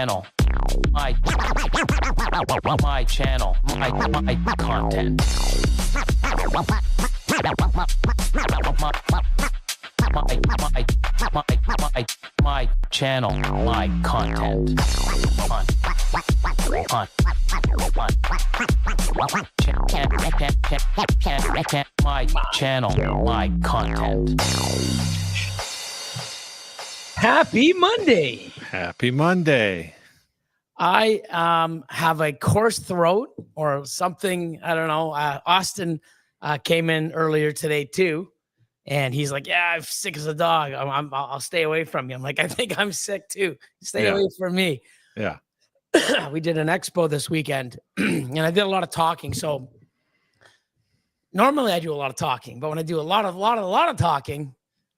channel. My channel. My content. My channel. My content. My channel. My content. Happy Monday. Happy Monday. I have a coarse throat or something. I don't know. Austin came in earlier today too. And he's like, yeah, I'm sick as a dog. I'll stay away from you. I'm like, I think I'm sick too. Stay away from me. Yeah. We did an expo this weekend and I did a lot of talking. So normally I do a lot of talking, but when I do a lot of talking,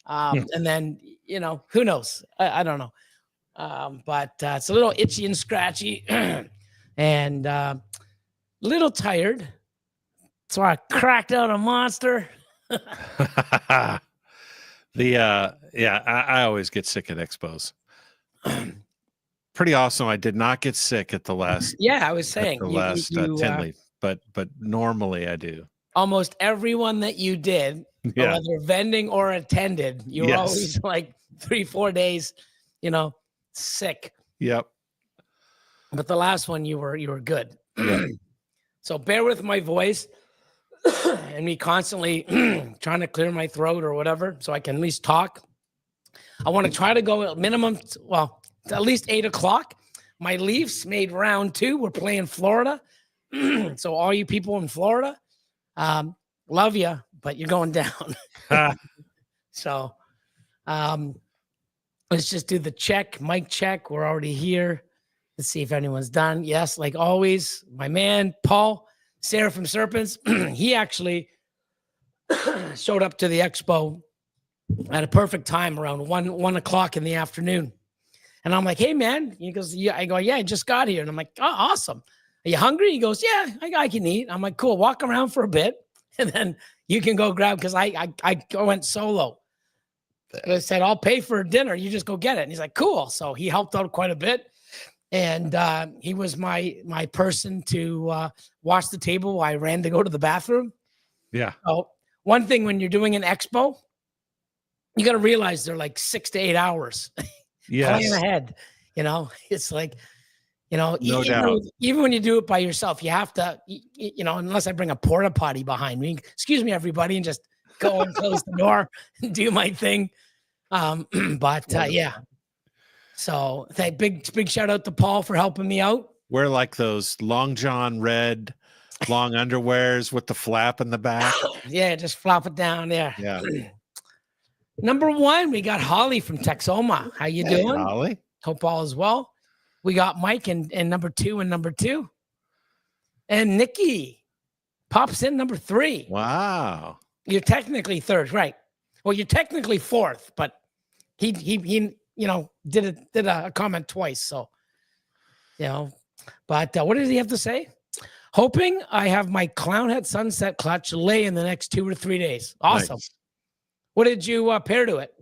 and then, you know, who knows? I don't know. But it's a little itchy and scratchy and a little tired. So I cracked out a monster. I always get sick at expos. Pretty awesome. I did not get sick at the last. Yeah, I was saying the last Tinley, but normally I do. Almost everyone that you did, whether vending or attended, you were always like 3-4 days, you know, sick. Yep. But the last one you were good. Yeah. So bear with my voice and me constantly trying to clear my throat or whatever so I can at least talk. I want to try to go at minimum, at least 8 o'clock. My Leafs made round 2. We're playing Florida. So all you people in Florida, love you, but you're going down. So let's just do the mic check. We're already here. Let's see if anyone's done. Yes, like always, my man, Paul, Sarah from Serpents, he actually showed up to the expo at a perfect time around 1 o'clock in the afternoon. And I'm like, hey, man. He goes, yeah. I go, yeah, I just got here. And I'm like, oh, awesome. Are you hungry? He goes, yeah, I can eat. I'm like, cool. Walk around for a bit. And then you can go grab, because I went solo. And I said, I'll pay for dinner. You just go get it. And he's like, cool. So he helped out quite a bit. And he was my person to wash the table while I ran to go to the bathroom. Yeah. So one thing when you're doing an expo, you got to realize they're like 6 to 8 hours. Plan ahead. You know, it's like, you know, no doubt. Even when you do it by yourself, you have to, you know, unless I bring a porta potty behind me, excuse me, everybody, and just go and close the door and do my thing. Yeah. So big shout out to Paul for helping me out. Wear like those long john red long underwears with the flap in the back. Yeah, just flop it down there. Yeah. Number 1, we got Holly from Texoma. How you doing? Holly? Hope all is well. We got Mike and number 2 and number 2. And Nikki pops in number 3. Wow. You're technically 3rd, right? Well, you're technically 4th, but he you know, did a comment twice. So, you know, but what did he have to say? Hoping I have my Clown Head Sunset clutch lay in the next 2 or 3 days. Awesome. Nice. What did you pair to it?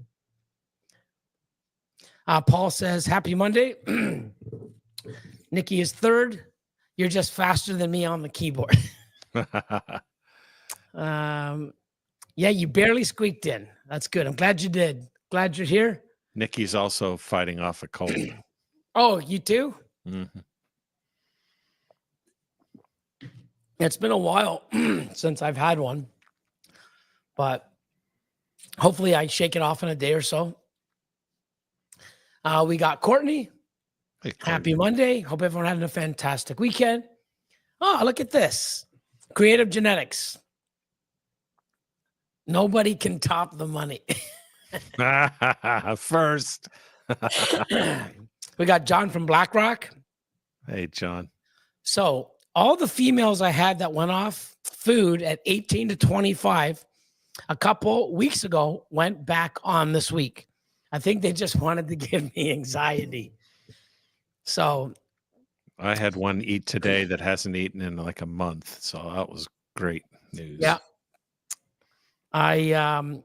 Paul says, happy Monday. Nikki is 3rd. You're just faster than me on the keyboard. Yeah, you barely squeaked in. That's good. I'm glad you did. Glad you're here. Nikki's also fighting off a cold. Oh, you too? Mm-hmm. It's been a while since I've had one, but hopefully I shake it off in a day or so. We got Courtney. Hey, Happy Monday. Hope everyone had a fantastic weekend. Oh, look at this. Creative Genetics. Nobody can top the money. First. We got John from BlackRock. Hey, John. So all the females I had that went off food at 18 to 25 a couple weeks ago went back on this week. I think they just wanted to give me anxiety. So I had one eat today that hasn't eaten in like a month. So that was great news. Yeah. I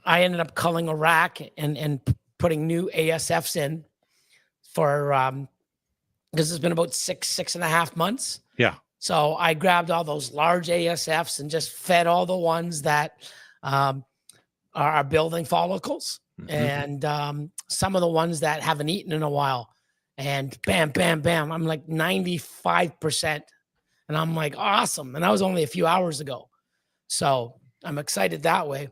ended up culling a rack and putting new ASFs in for because it's been about 6.5 months. Yeah. So I grabbed all those large ASFs and just fed all the ones that are building follicles, and some of the ones that haven't eaten in a while. And bam, bam, bam. I'm like 95%. And I'm like, awesome. And that was only a few hours ago. So I'm excited that way.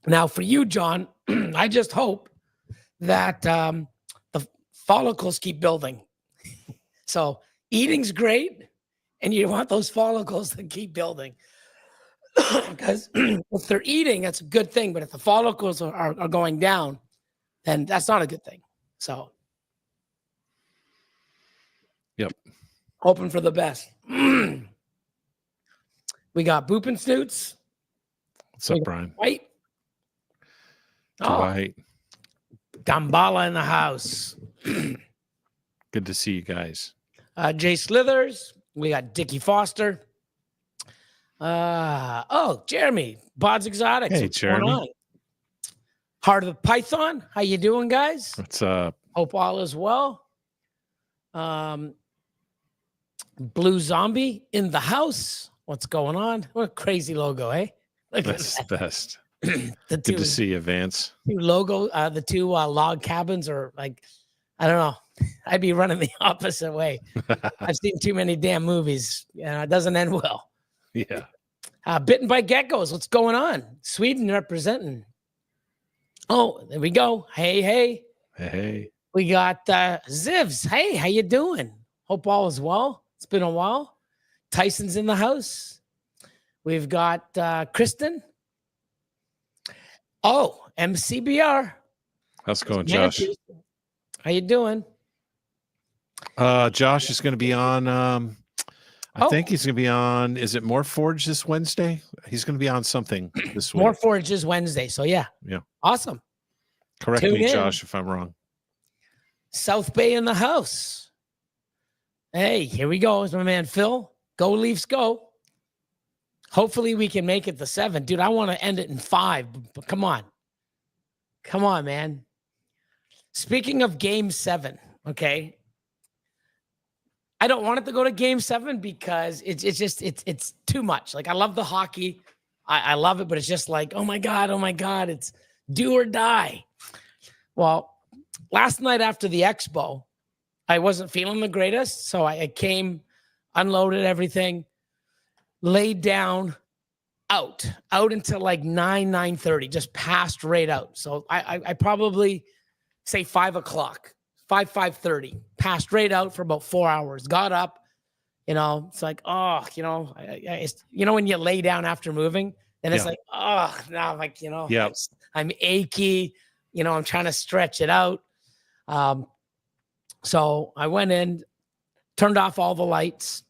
Now for you, John, I just hope that the follicles keep building. So eating's great, and you want those follicles to keep building. Because if they're eating, that's a good thing. But if the follicles are going down, then that's not a good thing. So, yep. Hoping for the best. We got Boop and Snoots. What's up, Brian? White. Dwight. Gambala in the house. Good to see you guys. Jay Slithers. We got Dickie Foster. Jeremy. Bod's Exotics. Hey, What's Jeremy. going on? Heart of the Python. How you doing, guys? What's up? Hope all is well. Blue Zombie in the house. What's going on? What a crazy logo, eh? Look at That's that. the best. The Good to see you, Vance. two logo, the two log cabins are like, I don't know. I'd be running the opposite way. I've seen too many damn movies. Yeah, it doesn't end well. Yeah. Bitten by geckos. What's going on? Sweden representing. Oh, there we go. Hey, hey. Hey. We got Zivs. Hey, how you doing? Hope all is well. It's been a while. Tyson's in the house. We've got Kristen. Oh, MCBR. How's it going, Josh? How you doing? Josh is going to be on. I think he's going to be on. Is it More Forge this Wednesday? He's going to be on something this week. More Forge is Wednesday. So yeah. Yeah. Awesome. Correct Tune me, in. Josh, if I'm wrong. South Bay in the house. Hey, here we go. It's my man Phil. Go Leafs, go. Hopefully we can make it to 7. Dude, I want to end it in 5, but come on. Come on, man. Speaking of game 7, okay. I don't want it to go to game 7 because it's too much. Like, I love the hockey. I love it, but it's just like, oh my God, it's do or die. Well, last night after the Expo, I wasn't feeling the greatest. So I came, unloaded everything, laid down, out until like 9:30, just passed right out. So I probably say 5 o'clock, 5:30, passed right out for about 4 hours, got up, it's like, oh, when you lay down after moving, and it's like, oh, now I'm like, I'm achy, I'm trying to stretch it out. So I went in, turned off all the lights,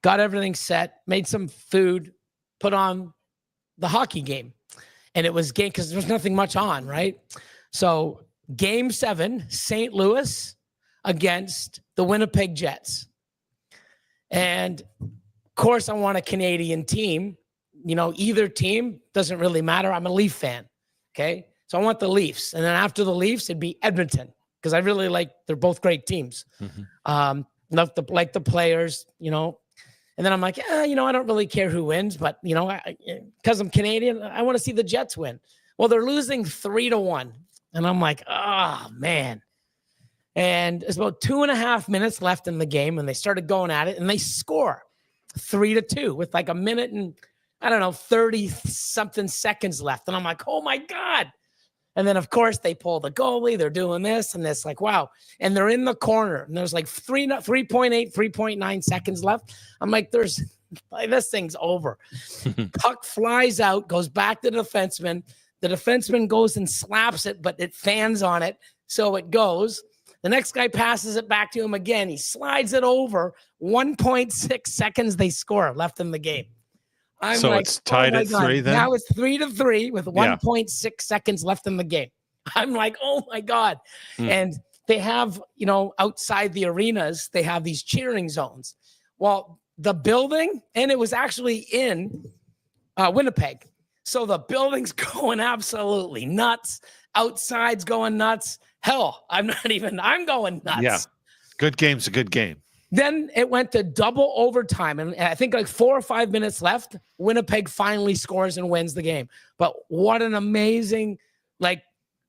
got everything set, made some food, put on the hockey game. And it was game because there was nothing much on, right? So game 7, St. Louis against the Winnipeg Jets. And of course, I want a Canadian team. Either team doesn't really matter. I'm a Leaf fan. Okay. So I want the Leafs. And then after the Leafs, it'd be Edmonton because I really they're both great teams. Love the players, And then I'm like, I don't really care who wins, but because I'm Canadian, I want to see the Jets win. Well, they're losing 3-1. And I'm like, oh man. And there's about 2.5 minutes left in the game, and they started going at it, and they score 3-2 with like a minute and 30 something seconds left. And I'm like, oh my God. And then, of course, they pull the goalie. They're doing this, and it's like, wow. And they're in the corner, and there's like 3.8, 3.9 seconds left. I'm like, this thing's over. Puck flies out, goes back to the defenseman. The defenseman goes and slaps it, but it fans on it, so it goes. The next guy passes it back to him again. He slides it over. 1.6 seconds they score left in the game. So it's tied at 3 then? Now it's 3-3 with 1.6 seconds left in the game. I'm like, oh my God. And they have, outside the arenas, they have these cheering zones. Well, the building, and it was actually in Winnipeg. So the building's going absolutely nuts. Outside's going nuts. Hell, I'm going nuts. Yeah. Good game's a good game. Then it went to double overtime, and I think like 4 or 5 minutes left. Winnipeg finally scores and wins the game. But what an amazing, like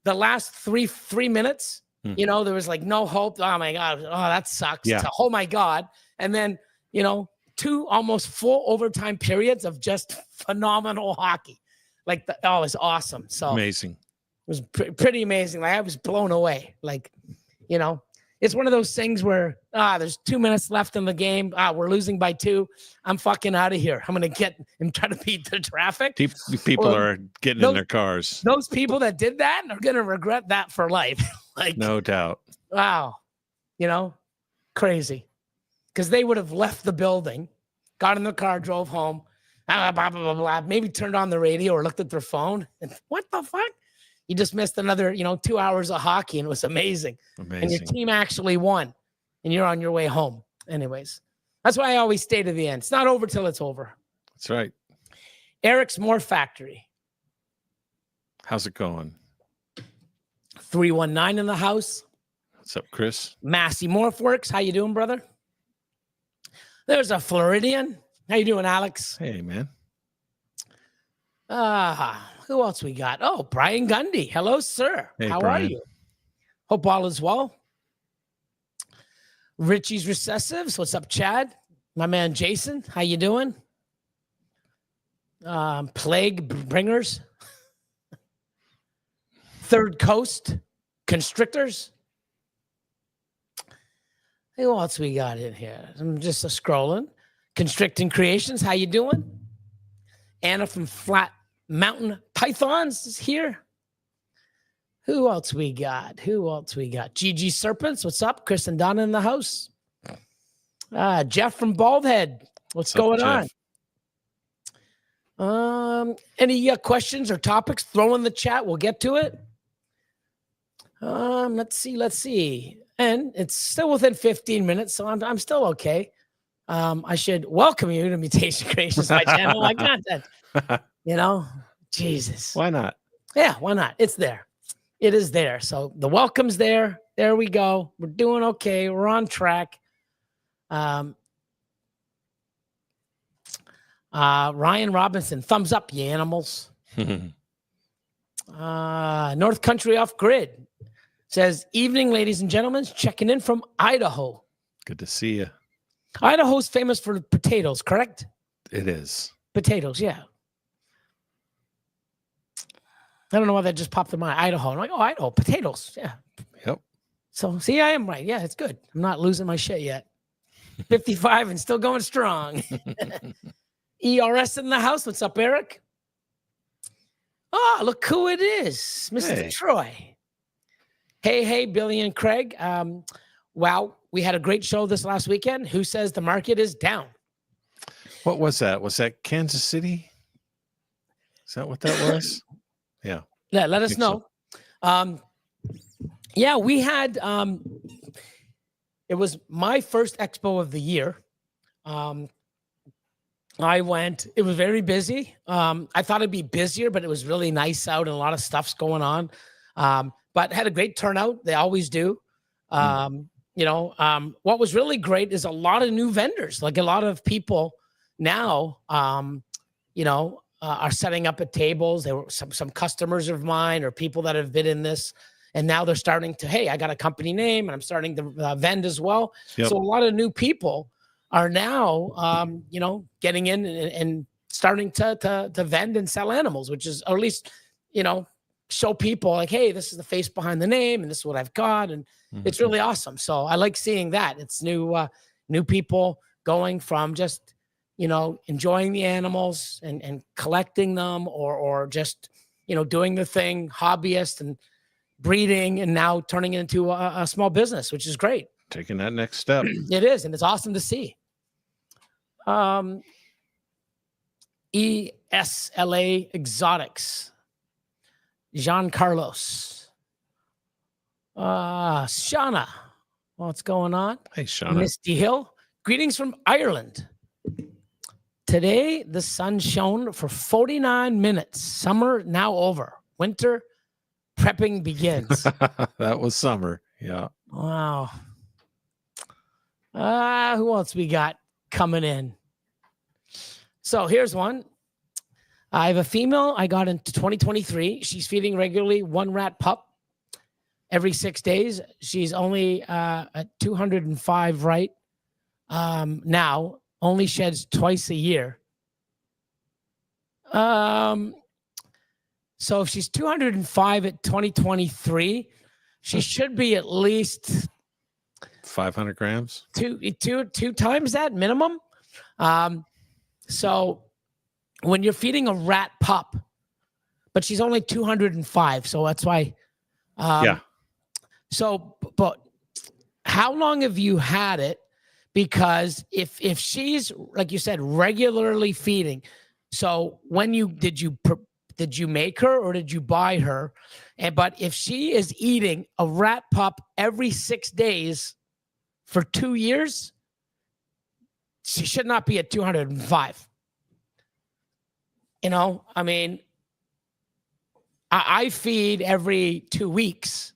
the last three minutes, you know, there was like no hope. Oh my God. Oh, that sucks. Yeah. Oh my God. And then, you know, 2 almost full overtime periods of just phenomenal hockey. Like, it was awesome. So Amazing. it was pretty amazing. Like, I was blown away. Like, you know, it's one of those things where, there's 2 minutes left in the game. We're losing by 2. I'm fucking out of here. I'm going to get and try to beat the traffic. People are getting in their cars. Those people that did that are going to regret that for life. Like, No doubt. wow. You know, crazy. Because they would have left the building, got in the car, drove home, blah, blah, blah, blah, maybe turned on the radio or looked at their phone. And what the fuck? You just missed another, 2 hours of hockey, and it was amazing. Amazing. And your team actually won, and you're on your way home. Anyways, that's why I always stay to the end. It's not over till it's over. That's right. Eric's Morph Factory. How's it going? 319 in the house. What's up, Chris? Massey Morph Works. How you doing, brother? There's a Floridian. How you doing, Alex? Hey, man. Who else we got? Oh, Brian Gundy. Hello, sir. Hey, How Brian. are you? Hope all is well. Richie's Recessives. What's up, Chad? My man, Jason. How you doing? Plague Bringers. Third Coast Constrictors. Who else we got in here? I'm just scrolling. Constricting Creations. How you doing? Anna from Flat Mountain Pythons is here. Who else we got? GG Serpents. What's up? Chris and Donna in the house. Jeff from Baldhead. What's going on? Any questions or topics? Throw in the chat. We'll get to it. Let's see. And it's still within 15 minutes, so I'm still okay. I should welcome you to Mutation Creations, my channel, my content. Jesus. Why not? Yeah, why not? It's there. It is there. So the welcome's there. There we go. We're doing okay. We're on track. Ryan Robinson, thumbs up, you animals. North Country Off Grid says, evening, ladies and gentlemen, checking in from Idaho. Good to see you. Idaho's famous for potatoes, correct? It is. Potatoes, yeah. I don't know why that just popped in my Idaho. I'm like, oh, Idaho, potatoes. Yeah. Yep. So, see, I am right. Yeah, it's good. I'm not losing my shit yet. 55 and still going strong. ERS in the house. What's up, Eric? Oh, look who it is. Mr. Hey. Troy. Hey, Billy and Craig. Wow, we had a great show this last weekend. Who says the market is down? What was that? Was that Kansas City? Is that what that was? Yeah. Yeah, let us know. So. Yeah, we had, it was my first Expo of the year. I went, it was very busy. I thought it'd be busier, but it was really nice out and a lot of stuff's going on. But had a great turnout. They always do. What was really great is a lot of new vendors, like a lot of people now, are setting up at tables. There were some customers of mine or people that have been in this, and now they're starting to, hey, I got a company name and I'm starting to vend as well. Yep. So a lot of new people are now, getting in and starting to vend and sell animals, which is, or at least, show people like, hey, this is the face behind the name and this is what I've got. And it's really awesome. So I like seeing that. It's new people going from just, enjoying the animals and collecting them or just, doing the thing, hobbyist and breeding, and now turning it into a small business, which is great. Taking that next step. It is. And it's awesome to see. ESLA Exotics. Jean Carlos. Shauna. What's going on? Hey, Shauna. Misty Hill. Greetings from Ireland. Today, the sun shone for 49 minutes. Summer now over. Winter prepping begins. That was summer. Yeah. Wow. Who else we got coming in? So here's one. I have a female I got into 2023. She's feeding regularly, 1 rat pup every 6 days. She's only at 205 right now, only sheds twice a year. So if she's 205 at 2023, she should be at least 500 grams. Two times that minimum. So when you're feeding a rat pup, but she's only 205, so that's why. Yeah. So, but how long have you had it? Because if she's, like you said, regularly feeding, so when did you make her or did you buy her? But if she is eating a rat pup every 6 days for 2 years, she should not be at 205. You know, I mean, I feed every 2 weeks.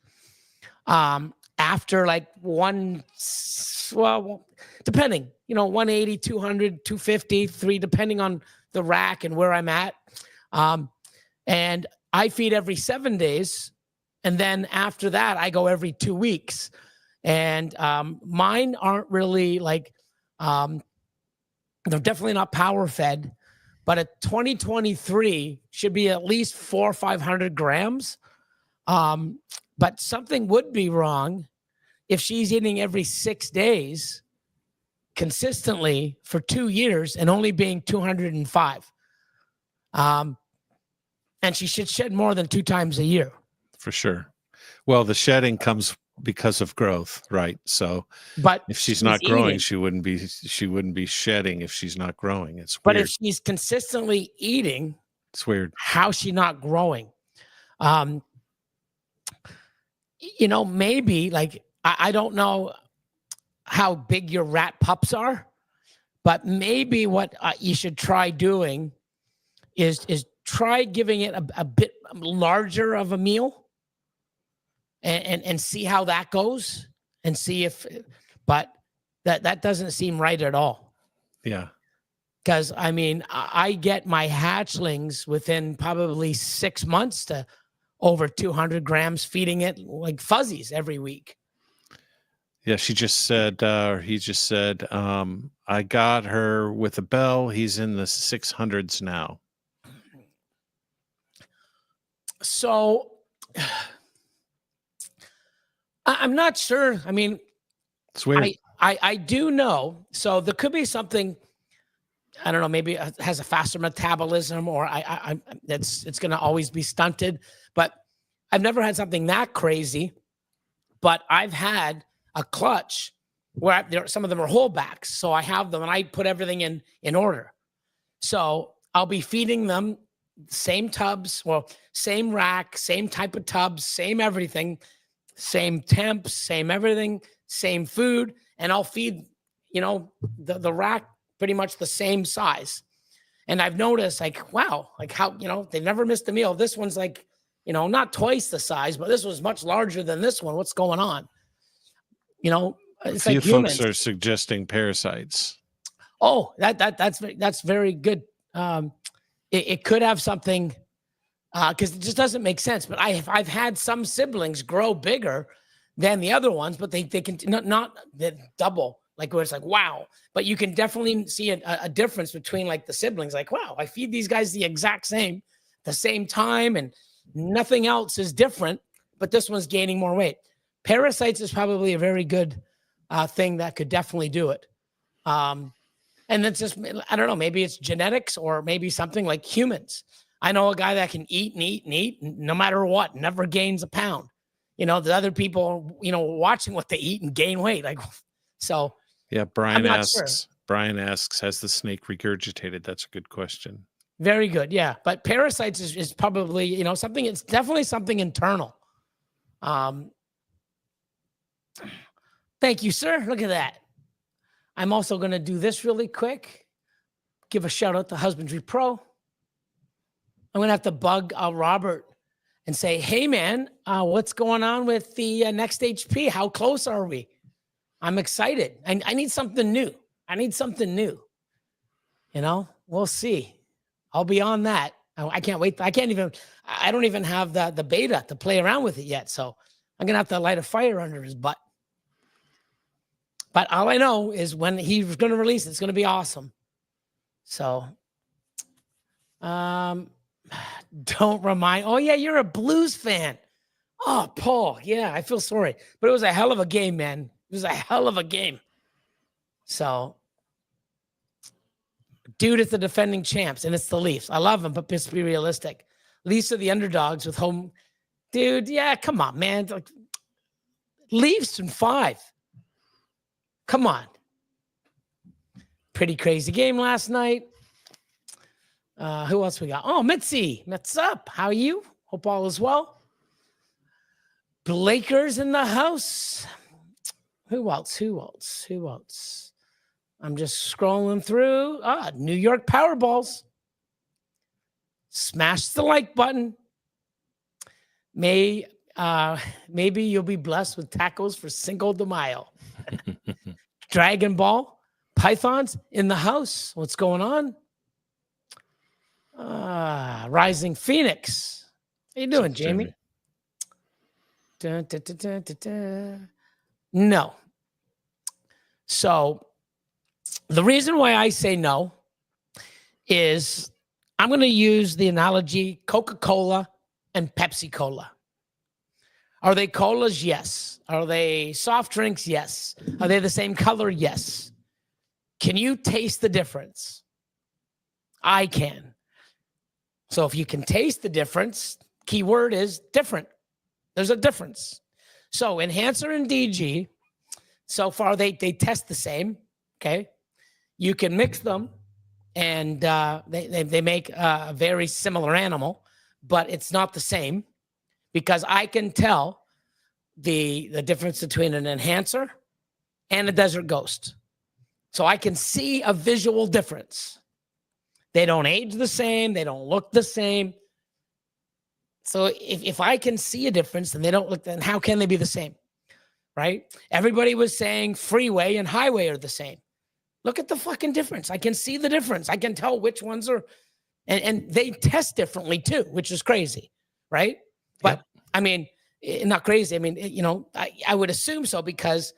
After like depending, 180, 200, 250, 3, depending on the rack and where I'm at. And I feed every 7 days. And then after that, I go every 2 weeks. And mine aren't really like, they're definitely not power fed, but at 2023 should be at least 400 or 500 grams. But something would be wrong if she's eating every 6 days consistently for 2 years and only being 205. And she should shed more than 2 times a year. For sure. Well, the shedding comes because of growth, right? So, but if she's not growing, eating, she wouldn't be shedding if she's not growing. It's weird. But if she's consistently eating, it's weird. How's she not growing? Maybe like I don't know how big your rat pups are, but maybe what you should try doing is try giving it a bit larger of a meal and see how that goes and see but that doesn't seem right at all. Yeah. Because I mean, I get my hatchlings within probably 6 months to over 200 grams, feeding it like fuzzies every week. Yeah, she just said, or he just said, I got her with a bell. He's in the 600s now. So I'm not sure. I mean, it's weird. I do know. So there could be something, I don't know, maybe it has a faster metabolism, or it's going to always be stunted. But I've never had something that crazy. But I've had a clutch where some of them are holdbacks. So I have them and I put everything in order. So I'll be feeding them same tubs, same rack, same type of tubs, same everything, same temps, same everything, same food. And I'll feed, the rack pretty much the same size. And I've noticed like, wow, like how, they've never missed a meal. This one's like, not twice the size, but this was much larger than this one. What's going on? It's like humans. Folks are suggesting parasites. Oh, that's very good. It could have something, because it just doesn't make sense. But I've had some siblings grow bigger than the other ones, but they can not double, like where it's like, wow. But you can definitely see a difference between like the siblings. Like, wow, I feed these guys the exact same, the same time, and nothing else is different. But this one's gaining more weight. Parasites is probably a very good thing that could definitely do it. And it's just, I don't know, maybe it's genetics or maybe something like humans. I know a guy that can eat and eat and eat no matter what, never gains a pound. The other people, watching what they eat and gain weight. Like, so. Yeah. Brian asks, has the snake regurgitated? That's a good question. Very good. Yeah. But parasites is probably, something, it's definitely something internal. Thank you, sir. Look at that. I'm also going to do this really quick. Give a shout out to Husbandry.PRO. I'm going to have to bug Robert and say, hey, man, what's going on with the next HP? How close are we? I'm excited. I need something new. I need something new. You know, we'll see. I'll be on that. I can't wait. I don't even have the beta to play around with it yet. So I'm going to have to light a fire under his butt. But all I know is when he's going to release it, it's going to be awesome. So, don't remind. Oh, yeah, you're a Blues fan. Oh, Paul. Yeah, I feel sorry. But it was a hell of a game, man. It was a hell of a game. So, dude, it's the defending champs, and it's the Leafs. I love them, but let's be realistic. Leafs are the underdogs with home. Dude, yeah, come on, man. Like, Leafs in 5. Come on. Pretty crazy game last night. Who else we got? Oh, Mitzi. What's up? How are you? Hope all is well. Blakers in the house. Who else? I'm just scrolling through. New York Powerballs. Smash the like button. Maybe you'll be blessed with tacos for Cinco de Mayo. Dragon Ball. Pythons in the house. What's going on? Rising Phoenix. How you doing, Jamie? Dun, dun, dun, dun, dun, dun. No. So the reason why I say no is I'm going to use the analogy Coca-Cola and Pepsi-Cola. Are they colas? Yes. Are they soft drinks? Yes. Are they the same color? Yes. Can you taste the difference? I can. So if you can taste the difference, keyword is different. There's a difference. So enhancer and DG, so far they test the same. Okay. You can mix them and they make a very similar animal, but it's not the same because I can tell the difference between an enhancer and a desert ghost. So I can see a visual difference. They don't age the same. They don't look the same. So if I can see a difference and they don't look, then how can they be the same? Right? Everybody was saying freeway and highway are the same. Look at the fucking difference. I can see the difference. I can tell which ones are, and they test differently too, which is crazy. Right? But yep. I mean, not crazy. I mean, I would assume so because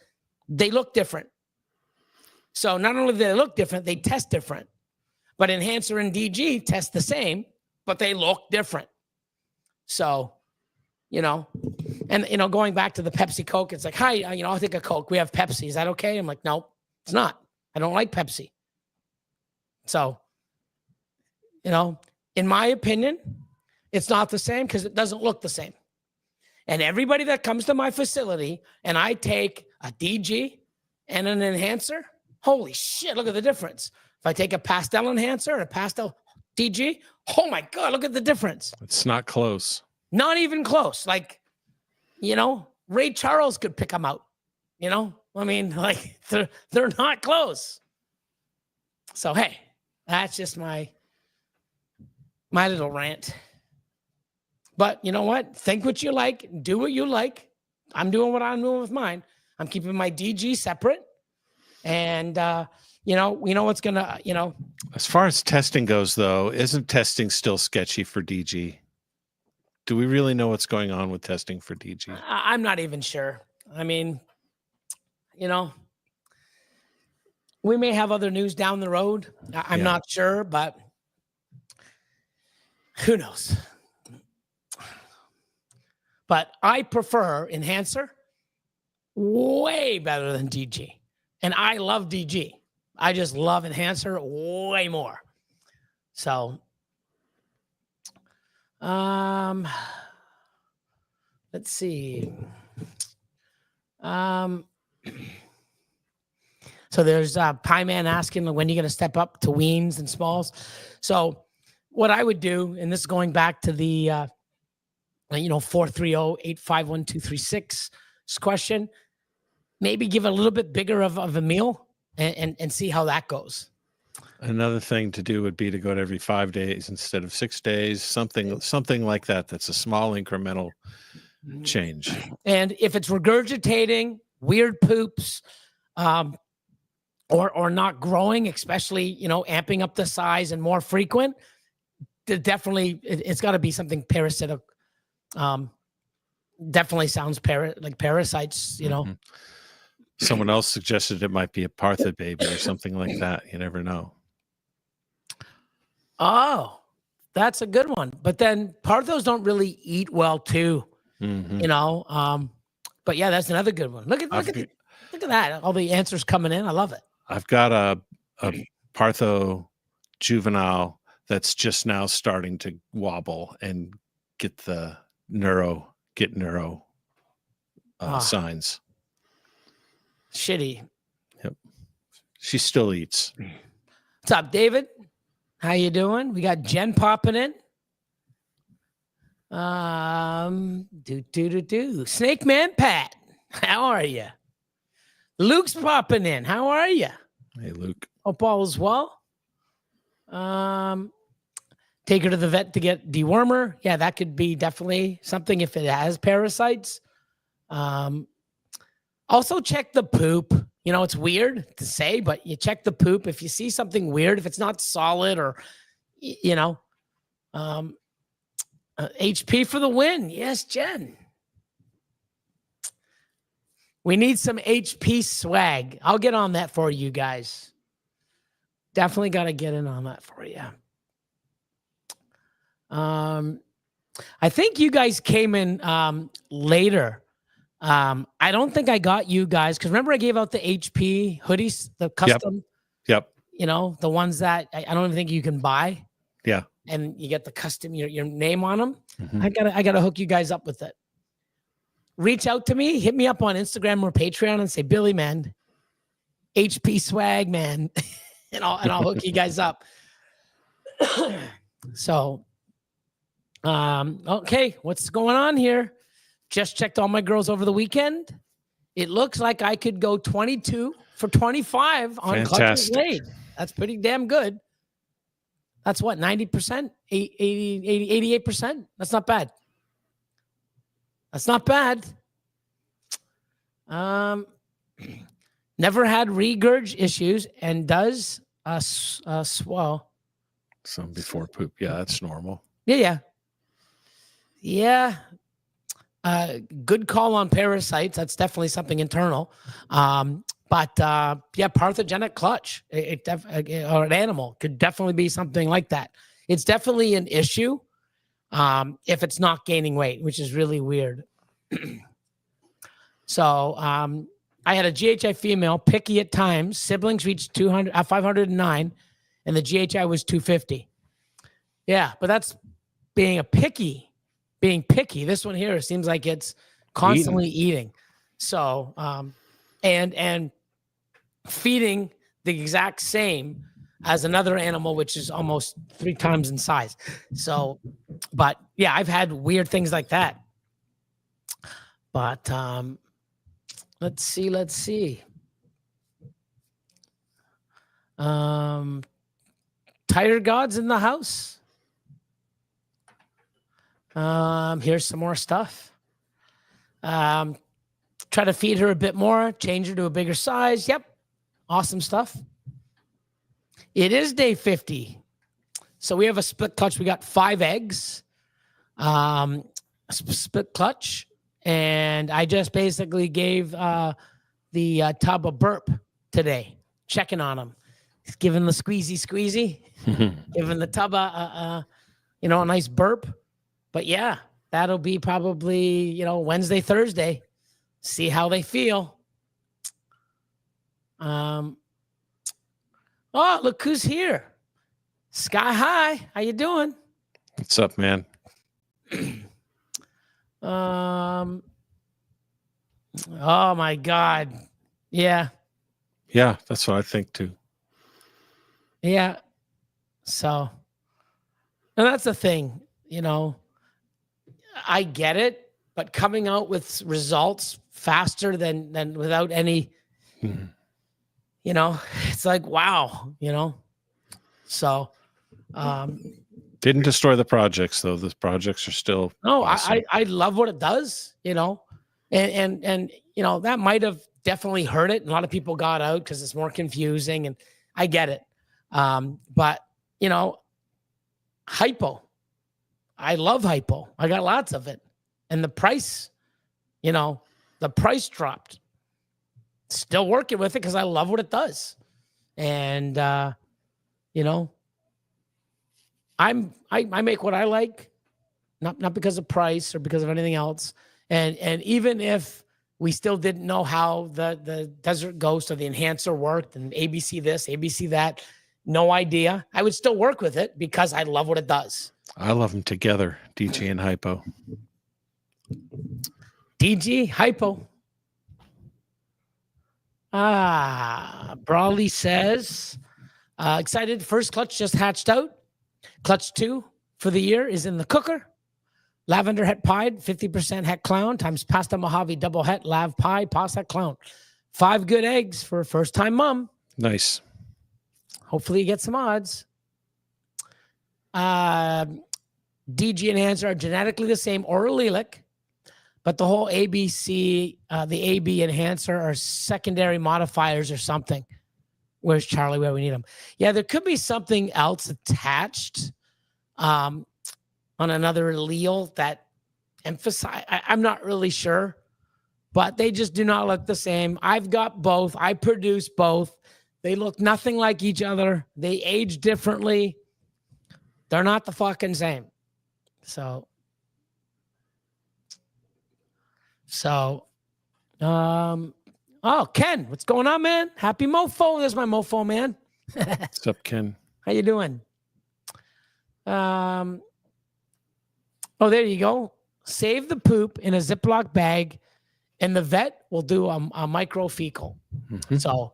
they look different. So not only do they look different, they test different. But enhancer and DG test the same, but they look different. So, going back to the Pepsi Coke, it's like, hi, I'll take a Coke. We have Pepsi. Is that okay? I'm like, no, it's not. I don't like Pepsi. So, in my opinion, it's not the same because it doesn't look the same. And everybody that comes to my facility and I take a DG and an enhancer, holy shit, look at the difference. If I take a pastel enhancer and a pastel DG, oh my God, look at the difference. It's not close. Not even close. Like, Ray Charles could pick them out. I mean, like they're not close. So, hey, that's just my little rant. But you know what? Think what you like. Do what you like. I'm doing what I'm doing with mine. I'm keeping my DG separate. And, what's going to, As far as testing goes, though, isn't testing still sketchy for DG? Do we really know what's going on with testing for DG? I'm not even sure. I mean, we may have other news down the road. I'm not sure, but who knows? But I prefer enhancer way better than DG. And I love DG. I just love enhancer way more. So, let's see. So there's Pie Man asking when you're going to step up to weens and smalls. So what I would do, and this is going back to the 430-851-236 question, maybe give a little bit bigger of a meal and see how that goes. Another thing to do would be to go to every 5 days instead of 6 days, something like that. That's a small incremental change. And if it's regurgitating, weird poops, or not growing, especially, you know, amping up the size and more frequent, definitely it's got to be something parasitic. Definitely sounds like parasites, you know. Mhm. Someone else suggested it might be a Partha baby or something like that. You never know. Oh, that's a good one. But then Parthos don't really eat well too, Mhm. you know. But yeah, that's another good one. Look at that. All the answers coming in. I love it. I've got a Partho juvenile that's just now starting to wobble and get neuro signs. Shitty. Yep. She still eats. What's up, David? How you doing? We got Jen popping in. Snake Man Pat. How are you? Luke's popping in. How are you? Hey, Luke. Hope all is well. Take her to the vet to get dewormer. Yeah, that could be definitely something if it has parasites. Also check the poop. You know, it's weird to say, but you check the poop. If you see something weird, if it's not solid or, you know, HP for the win. Yes, Jen. We need some HP swag. I'll get on that for you guys. Definitely got to get in on that for you. I think you guys came in later. I don't think I got you guys because remember I gave out the HP hoodies, the custom. Yep. You know, the ones that I don't even think you can buy. Yeah. And you get the custom your name on them. Mhm. I gotta hook you guys up with it. Reach out to me, hit me up on Instagram or Patreon and say, Billy, man, HP swag, man. and I'll hook you guys up. So okay, what's going on here? Just checked all my girls over the weekend. It looks like I could go 22 for 25 on clutches laid. That's pretty damn good. That's what, 90%, 88%. That's not bad. That's not bad. Never had regurg issues and does swell. Some before poop. Yeah, that's normal. Yeah. Good call on parasites. That's definitely something internal. But pathogenic clutch, or an animal could definitely be something like that. It's definitely an issue if it's not gaining weight, which is really weird. So I had a GHI female, picky at times. Siblings reached 509, and the GHI was 250. Yeah, but that's being picky. This one here seems like it's constantly eating. So and feeding the exact same as another animal, which is almost 3 times in size. So, but yeah, I've had weird things like that. But let's see. Tiger Gods in the house. Here's some more stuff. Try to feed her a bit more, change her to a bigger size. Yep. Awesome stuff. It is day 50. So we have a split clutch. We got 5 eggs, split clutch. And I just basically gave the tub a burp today, checking on him. He's giving the squeezy, giving the tub a nice burp. But yeah, that'll be probably, Wednesday, Thursday. See how they feel. Oh, look who's here. Sky High. How you doing? What's up, man? Oh my God. Yeah. Yeah, that's what I think too. Yeah. So, and that's the thing, I get it, but coming out with results faster than without any, it's like, wow, so, didn't destroy the projects though. The projects are still no, awesome. I love what it does, and that might have definitely heard it. And a lot of people got out because it's more confusing, and I get it. But you know, hypo. I love hypo. I got lots of it. And the price, you know, the price dropped. Still working with it because I love what it does. And you know, I make what I like, not because of price or because of anything else. And even if we still didn't know how the Desert Ghost or the enhancer worked and ABC this, ABC that, no idea, I would still work with it because I love what it does. I love them together, DG and hypo. DG, hypo. Brawley says, excited. First clutch just hatched out. Clutch 2 for the year is in the cooker. Lavender het pied, 50% het clown times pasta Mojave double het lav pie pasta clown. 5 good eggs for a first time mom. Nice. Hopefully you get some odds. DG enhancer are genetically the same or allelic, but the whole ABC, the AB enhancer are secondary modifiers or something. Where's Charlie? Where we need him? Yeah, there could be something else attached on another allele that emphasize. I'm not really sure, but they just do not look the same. I've got both. I produce both. They look nothing like each other. They age differently. They're not the fucking same. So, oh, Ken, what's going on, man? Happy mofo. There's my mofo, man. What's up, Ken? How you doing? Oh, there you go. Save the poop in a Ziploc bag, and the vet will do a microfecal. Mm-hmm. So,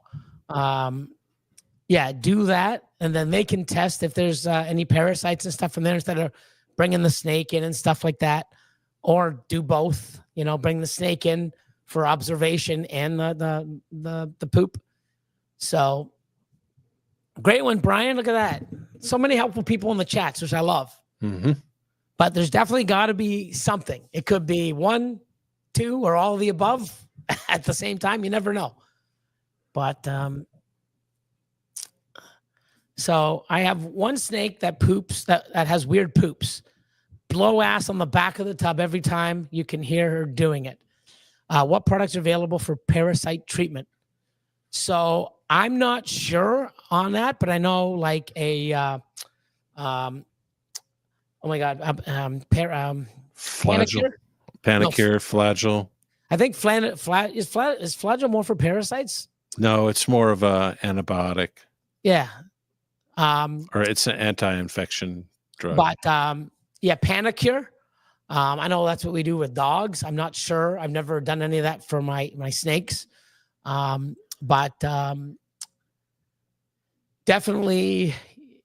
yeah, do that, and then they can test if there's any parasites and stuff from there instead of bringing the snake in and stuff like that, or do both. You know, bring the snake in for observation and the poop. So, great one, Brian. Look at that. So many helpful people in the chats, which I love. Mm-hmm. But there's definitely got to be something. It could be 1, 2, or all of the above at the same time. You never know. But so I have one snake that poops, that has weird poops. Blow ass on the back of the tub every time. You can hear her doing it. What products are available for parasite treatment? So I'm not sure on that, but I know like a oh my God, Flagell. Panicure, Flagell. I think is Flagell more for parasites? No, it's more of a antibiotic. Yeah. Or it's an anti-infection drug. But yeah, Panicure. I know that's what we do with dogs. I'm not sure. I've never done any of that for my snakes. But definitely,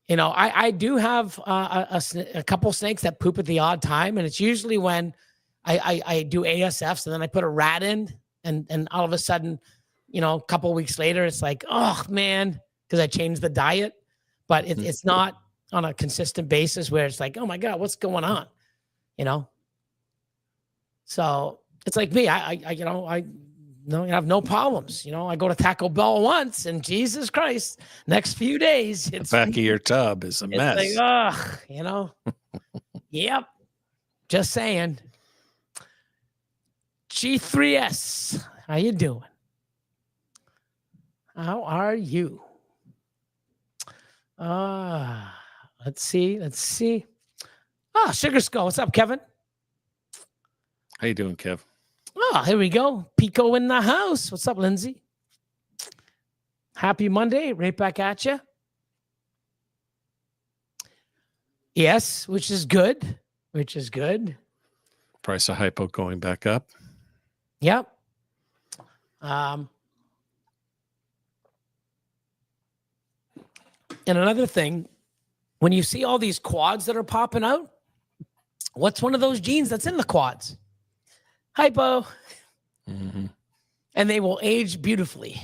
you know, I do have a couple snakes that poop at the odd time, and it's usually when I do ASFs and then I put a rat in, and all of a sudden, you know, a couple weeks later, it's like, oh man, because I changed the diet. But it's not on a consistent basis where it's like, oh my God, what's going on? You know? So it's like me, I have no problems. You know, I go to Taco Bell once and Jesus Christ, next few days, The back of your tub is a mess. Like, ugh, you know? Yep. Just saying. G3S, how you doing? How are you? Let's see. Sugar Skull. What's up, Kevin? How you doing, Kev? Oh, here we go. Pico in the house. What's up, Lindsay? Happy Monday. Right back at you. Yes, which is good. Price of hypo going back up. Yep. And another thing, when you see all these quads that are popping out, what's one of those genes that's in the quads? Hypo. Mm-hmm. And they will age beautifully.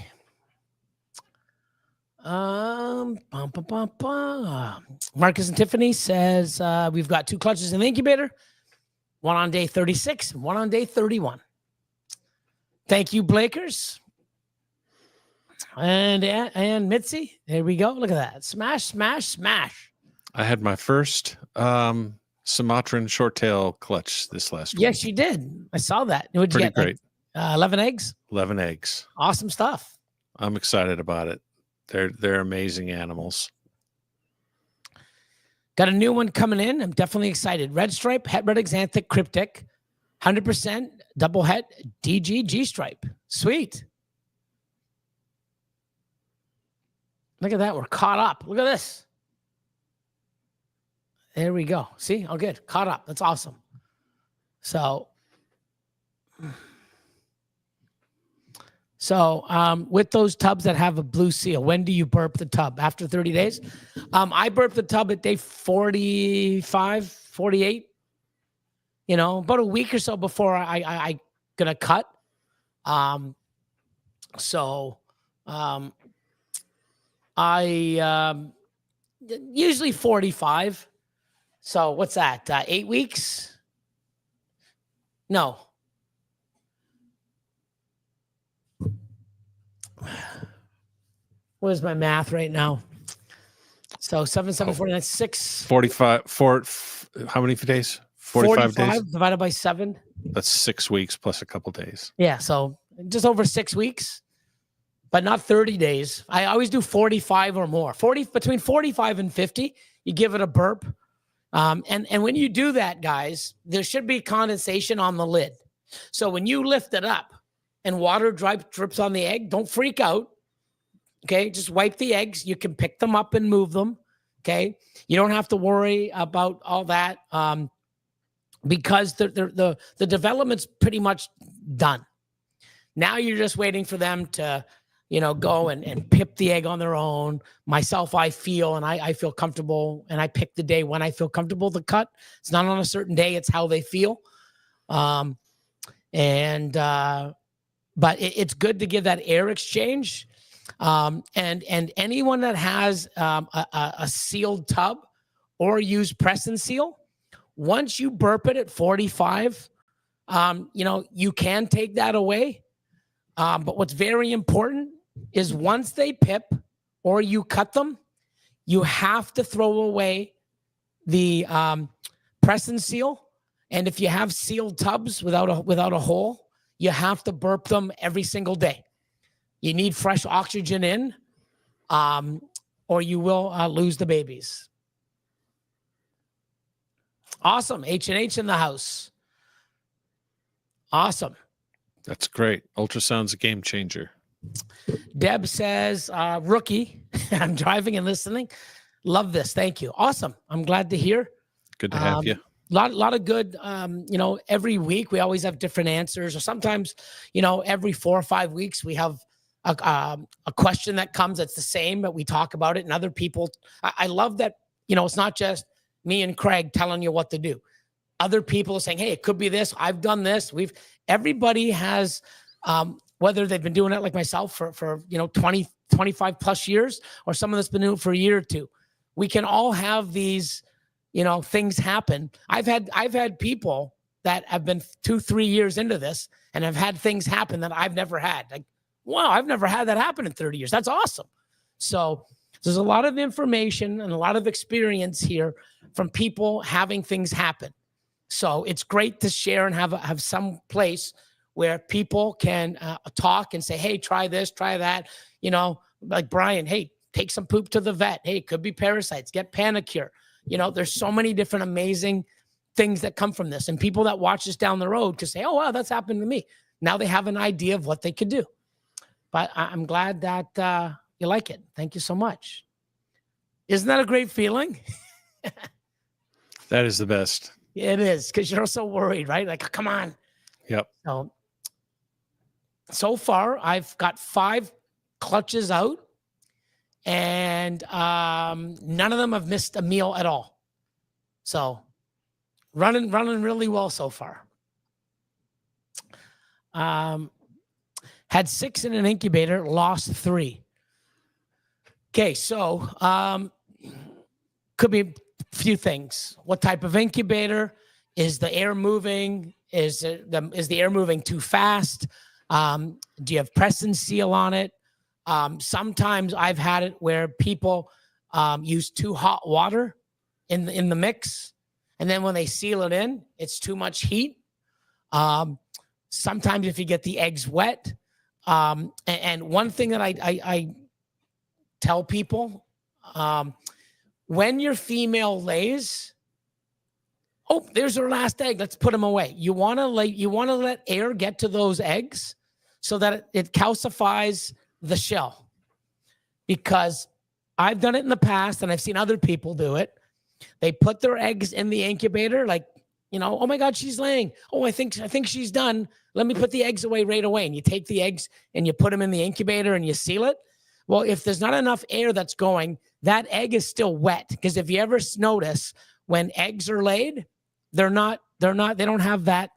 Marcus and Tiffany says we've got 2 clutches in the incubator, one on day 36 and one on day 31. Thank you, Blakers. And Mitzi, there we go. Look at that. Smash, smash, smash. I had my first Sumatran short tail clutch this last week. Yes, you did. I saw that. What'd you Pretty get? great. Like, 11 eggs? 11 eggs. Awesome stuff. I'm excited about it. They're amazing animals. Got a new one coming in. I'm definitely excited. Red stripe, het red exanthic cryptic, 100% double het DG G stripe. Sweet. Look at that. We're caught up. Look at this. There we go. See? Oh, good. Caught up. That's awesome. So with those tubs that have a blue seal, when do you burp the tub? After 30 days? I burp the tub at day 45, 48. You know, about a week or so before I gonna cut. I usually 45. So what's that? 8 weeks? No. What is my math right now? So 7, 49, 6. 45. How many days? 45 days. Divided by 7. That's 6 weeks plus a couple days. Yeah, so just over 6 weeks, but not 30 days. I always do 45 or more. Between 45 and 50, you give it a burp. And when you do that, guys, there should be condensation on the lid. So when you lift it up and water drips on the egg, don't freak out. Okay, just wipe the eggs. You can pick them up and move them. Okay, you don't have to worry about all that because the development's pretty much done. Now you're just waiting for them to, go and pip the egg on their own. Myself, I feel comfortable, and I pick the day when I feel comfortable to cut. It's not on a certain day; it's how they feel. But it's good to give that air exchange. And anyone that has a sealed tub or use press and seal, once you burp it at 45, you can take that away. But what's very important is once they pip or you cut them, you have to throw away the press and seal. And if you have sealed tubs without a hole, you have to burp them every single day. You need fresh oxygen in, or you will lose the babies. Awesome. H&H in the house. Awesome. That's great. Ultrasound's a game changer. Deb says, rookie. I'm driving and listening. Love this. Thank you. Awesome. I'm glad to hear. Good to have you. Lot of good, every week we always have different answers, or sometimes, every 4 or 5 weeks we have a question that comes that's the same, but we talk about it, and other people. I love that, it's not just me and Craig telling you what to do. Other people are saying, hey, it could be this. I've done this. Everybody has, whether they've been doing it like myself for 20, 25 plus years, or someone that's been doing it for a year or two. We can all have these, things happen. I've had people that have been 2-3 years into this and have had things happen that I've never had. Like, wow, I've never had that happen in 30 years. That's awesome. So there's a lot of information and a lot of experience here from people having things happen. So it's great to share and have some place where people can talk and say, hey, try this, try that. Like Brian, hey, take some poop to the vet. Hey, it could be parasites, get Panicure. There's so many different amazing things that come from this. And people that watch this down the road could say, oh, wow, that's happened to me. Now they have an idea of what they could do. But I'm glad that you like it. Thank you so much. Isn't that a great feeling? That is the best. It is, because you're so worried, right? Like, come on. Yep. So far, I've got 5 clutches out, and none of them have missed a meal at all. So running really well so far. Had 6 in an incubator, lost 3. Okay, so could be a few things. What type of incubator? Is the air moving? Is the air moving too fast? Do you have press and seal on it? Sometimes I've had it where people use too hot water in the mix, and then when they seal it in, it's too much heat. Sometimes if you get the eggs wet, and one thing that I tell people, when your female lays, oh, there's her last egg. Let's put them away. You want to let air get to those eggs so that it calcifies the shell. Because I've done it in the past and I've seen other people do it. They put their eggs in the incubator, like, oh my God, she's laying. Oh, I think she's done. Let me put the eggs away right away. And you take the eggs and you put them in the incubator and you seal it. Well, if there's not enough air that's going, that egg is still wet. Because if you ever notice, when eggs are laid, they don't have that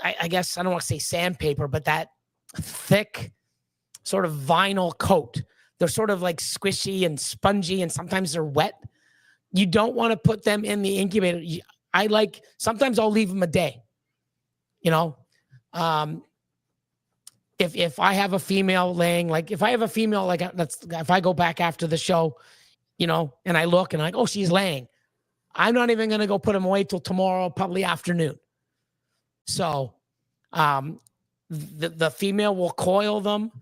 I guess, I don't want to say sandpaper, but that thick sort of vinyl coat. They're sort of like squishy and spongy, and sometimes they're wet. You don't want to put them in the incubator. Sometimes I'll leave them a day. If I have a female laying, if I go back after the show, and I look and oh, she's laying. I'm not even going to go put them away till tomorrow, probably afternoon. So the female will coil them,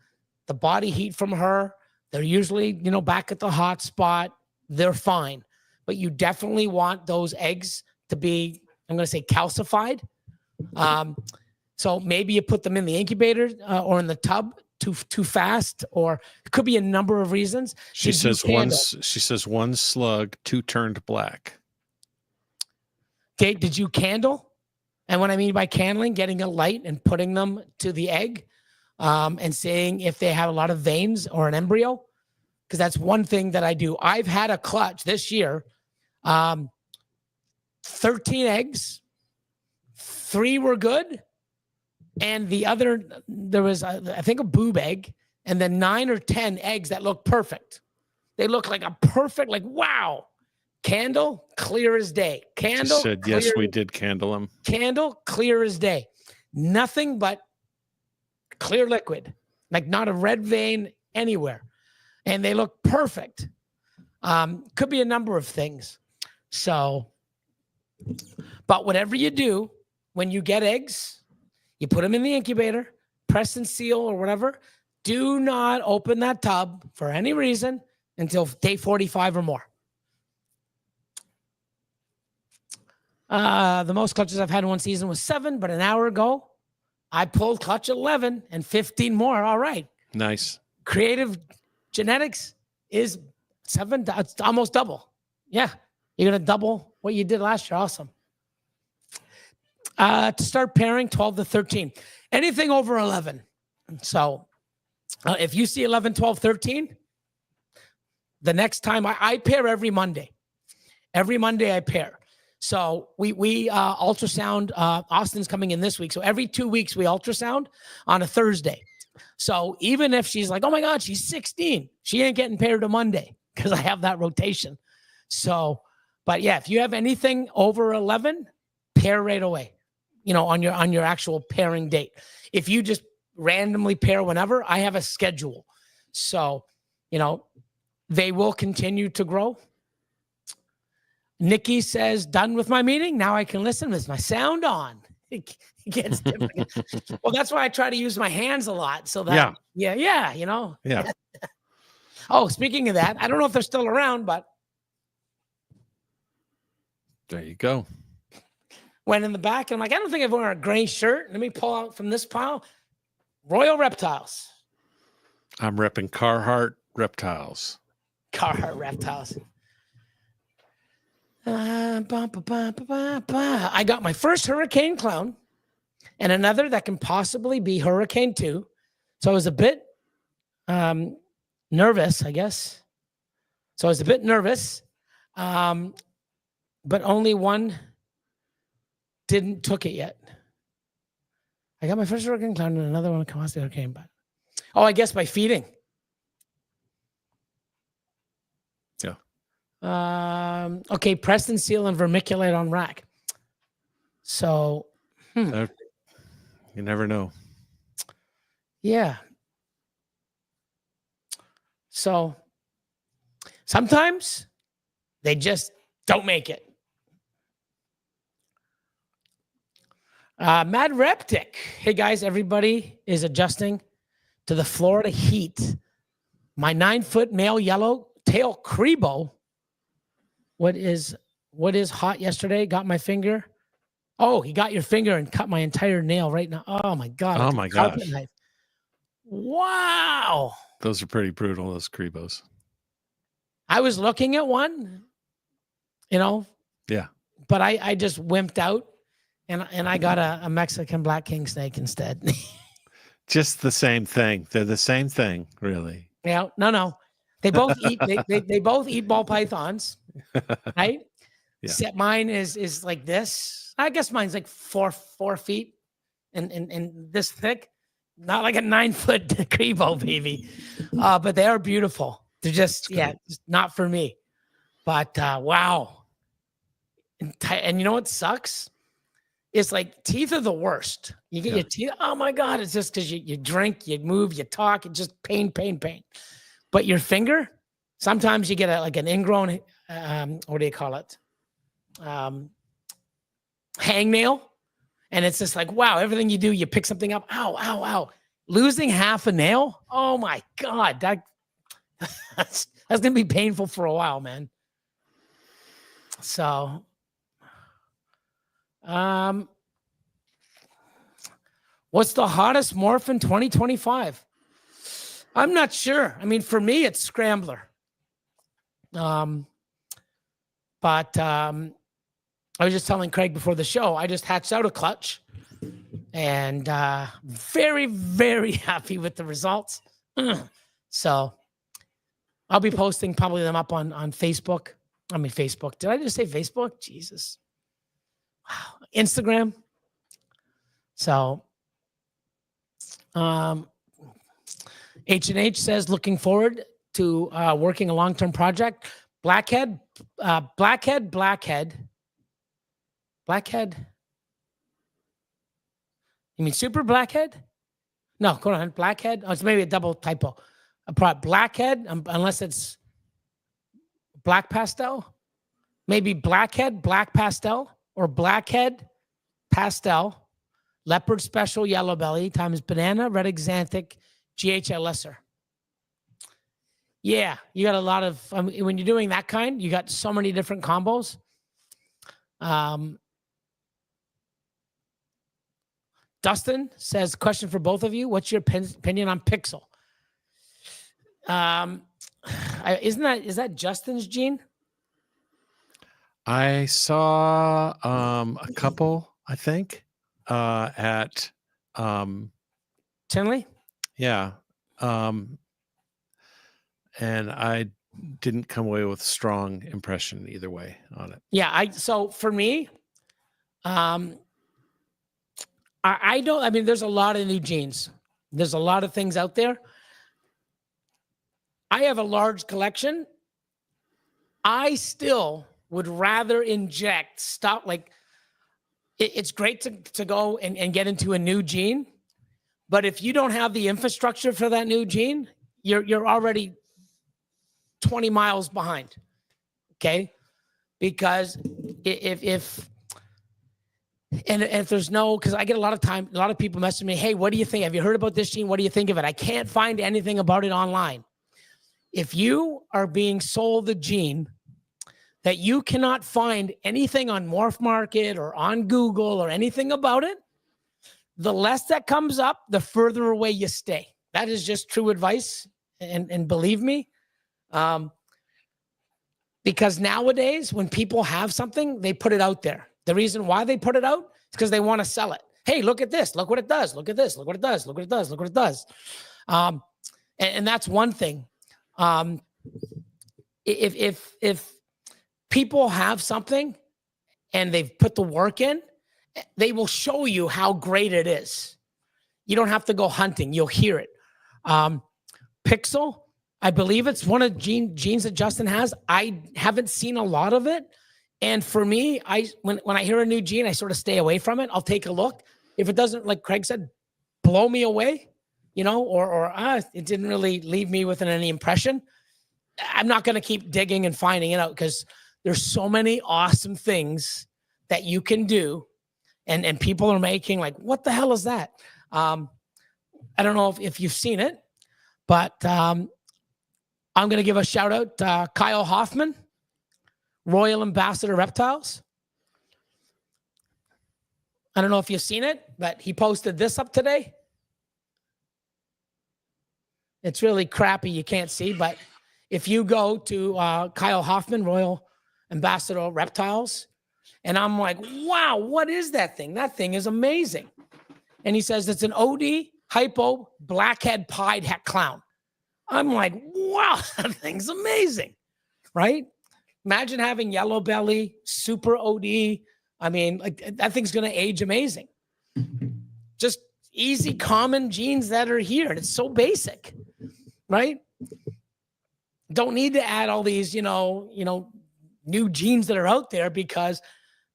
the body heat from her. They're usually, back at the hot spot. They're fine. But you definitely want those eggs to be, I'm going to say, calcified. So maybe you put them in the incubator or in the tub too fast, or it could be a number of reasons. She says one slug, 2 turned black. Okay, did you candle? And what I mean by candling, getting a light and putting them to the egg and seeing if they have a lot of veins or an embryo. Because that's one thing that I do. I've had a clutch this year, 13 eggs, 3 were good. And the other, there was, I think, a boob egg, and then 9 or 10 eggs that look perfect. They look like a perfect, wow. Candle, clear as day. Candle. She said, yes, we did candle them. Candle, clear as day. Nothing but clear liquid, not a red vein anywhere. And they look perfect. Could be a number of things. So, but whatever you do, when you get eggs, you put them in the incubator, press and seal or whatever. Do not open that tub for any reason until day 45 or more. The most clutches I've had in one season was 7, but an hour ago, I pulled clutch 11 and 15 more. All right. Nice. Creative genetics is 7. It's almost double. Yeah. You're going to double what you did last year. Awesome. To start pairing, 12 to 13. Anything over 11. So if you see 11, 12, 13, the next time I pair every Monday. Every Monday I pair. So we ultrasound. Austin's coming in this week. So every 2 weeks we ultrasound on a Thursday. So even if she's like, oh my God, she's 16, she ain't getting paired to Monday because I have that rotation. So, but yeah, if you have anything over 11, pair right away, on your actual pairing date. If you just randomly pair whenever, I have a schedule. So, they will continue to grow. Nikki says, done with my meeting. Now I can listen with my sound on. It gets different. Well, that's why I try to use my hands a lot. So that, yeah. Yeah. Oh, speaking of that, I don't know if they're still around, but. There you go. Went in the back and I'm like, I don't think I've worn a gray shirt. Let me pull out from this pile. Royal Reptiles. I'm repping Carhartt Reptiles. Carhartt Reptiles. I got my first Hurricane Clown and another that can possibly be Hurricane 2. So I was a bit nervous, I guess. But only one took it yet. I got my first Hurricane Clown and another one cost the Hurricane. But I guess by feeding. Yeah. Okay, Preston seal and vermiculite on rack. So, You never know. Yeah. So sometimes they just don't make it. Mad Reptic. Hey guys, everybody is adjusting to the Florida heat. My 9-foot male yellow tail Crebo. What is hot yesterday? Got my finger. Oh, he got your finger and cut my entire nail right now. Oh my God. Oh with my the carpet gosh. knife. Wow. Those are pretty brutal, those Crebos. I was looking at one, you know. Yeah. But I just wimped out and I got a Mexican black king snake instead. Just the same thing. They're the same thing, really. Yeah, no. They both eat they both eat ball pythons, right? Yeah. Except mine is like this. I guess mine's like four feet and this thick. Not like a 9-foot Crebo, baby. But they are beautiful. They're just just not for me. But wow. And you know what sucks? It's like teeth are the worst. You get your teeth. Oh my God. It's just because you drink, you move, you talk. It's just pain. But your finger, sometimes you get like an ingrown, what do you call it? Hangnail. And it's just like, wow, everything you do, you pick something up. Ow. Losing half a nail. Oh my God. That's going to be painful for a while, man. So, what's the hottest morph in 2025? I'm not sure. I mean, for me, it's Scrambler. But I was just telling Craig before the show, I just hatched out a clutch and very, very happy with the results. So I'll be posting probably them up on Facebook. I mean, Facebook. Did I just say Facebook? Jesus. Wow. Instagram. So H&H says, looking forward to working a long-term project. Blackhead. You mean super blackhead? No, go on. Blackhead. Oh, it's maybe a double typo. Blackhead, unless it's black pastel. Maybe blackhead, black pastel, or blackhead, pastel, leopard special, yellow belly, times banana, red exanthic, GHL lesser. Yeah, you got a lot of, when you're doing that kind, you got so many different combos. Dustin says, question for both of you. What's your opinion on Pixel? Is that Justin's gene? I saw a couple, I think, at Tinley? Yeah. And I didn't come away with a strong impression either way on it. Yeah, so for me, I don't, I mean, there's a lot of new genes. There's a lot of things out there. I have a large collection. I still would rather inject stuff like it's great to go and get into a new gene. But if you don't have the infrastructure for that new gene, you're already 20 miles behind. Okay? Because if there's no, because I get a lot of people messaging me, hey, what do you think? Have you heard about this gene? What do you think of it? I can't find anything about it online. If you are being sold a gene that you cannot find anything on Morph Market or on Google or anything about it, the less that comes up, the further away you stay. That is just true advice. And believe me, because nowadays when people have something, they put it out there. The reason why they put it out is because they want to sell it. Hey, look at this. Look what it does. Look at this. Look what it does. Look what it does. Look what it does. And that's one thing. If people have something and they've put the work in, they will show you how great it is. You don't have to go hunting. You'll hear it. Pixel, I believe it's one of genes that Justin has. I haven't seen a lot of it. And for me, when I hear a new gene, I sort of stay away from it. I'll take a look. If it doesn't, like Craig said, blow me away, you know, or it didn't really leave me with any impression. I'm not going to keep digging and finding it out because there's so many awesome things that you can do. And people are making like, what the hell is that? I don't know if you've seen it, but I'm going to give a shout out to Kyle Hoffman, Royal Ambassador Reptiles. I don't know if you've seen it, but he posted this up today. It's really crappy. You can't see, but if you go to Kyle Hoffman, Royal Ambassador Reptiles, and I'm like, wow, what is that thing? That thing is amazing. And he says it's an OD hypo blackhead pied het clown. I'm like, wow, that thing's amazing, right? Imagine having yellow belly, super OD. I mean, like that thing's going to age amazing. Just easy, common genes that are here. And it's so basic, right? Don't need to add all these, you know, new genes that are out there because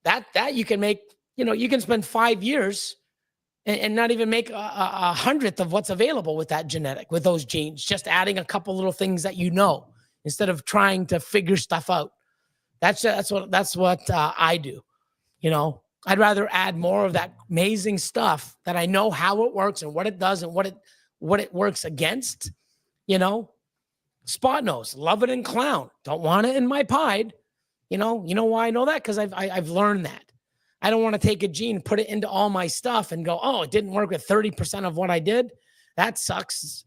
that you can make, you can spend 5 years and not even make a hundredth of what's available with that genetic, with those genes, just adding a couple little things that instead of trying to figure stuff out. That's what I do. I'd rather add more of that amazing stuff that I know how it works and what it does and what it works against. Spot nose, love it in clown, don't want it in my pied. You know why I know that? Because I've learned that. I don't want to take a gene, put it into all my stuff and go, oh, it didn't work with 30% of what I did. That sucks,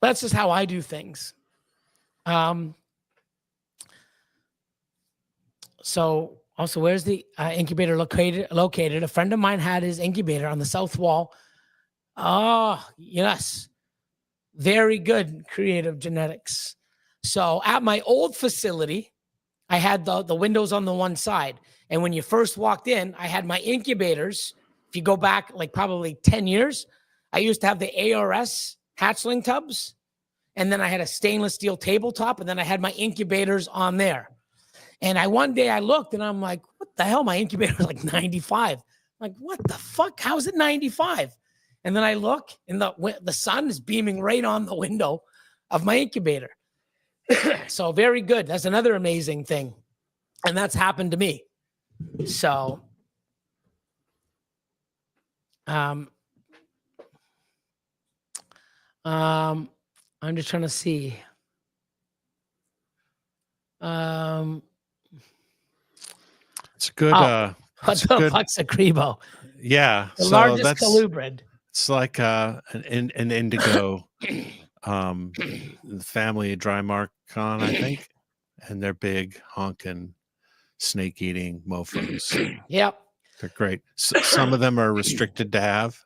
That's just how I do things. So also, where's the incubator located? A friend of mine had his incubator on the south wall. Oh, yes. Very good creative genetics. So at my old facility, I had the windows on the one side. And when you first walked in, I had my incubators. If you go back like probably 10 years, I used to have the ARS hatchling tubs. And then I had a stainless steel tabletop. And then I had my incubators on there. And one day I looked and I'm like, what the hell? My incubator is like 95. I'm like, what the fuck? How is it 95? And then I look and the sun is beaming right on the window of my incubator. So very good. That's another amazing thing. And that's happened to me. So, I'm just trying to see. It's good. What the fuck's a Crebo? Yeah. The largest colubrid. It's like an indigo, the family of Drymarchon, I think. And they're big, honking, snake-eating mofos. Yep. They're great. Some of them are restricted to have,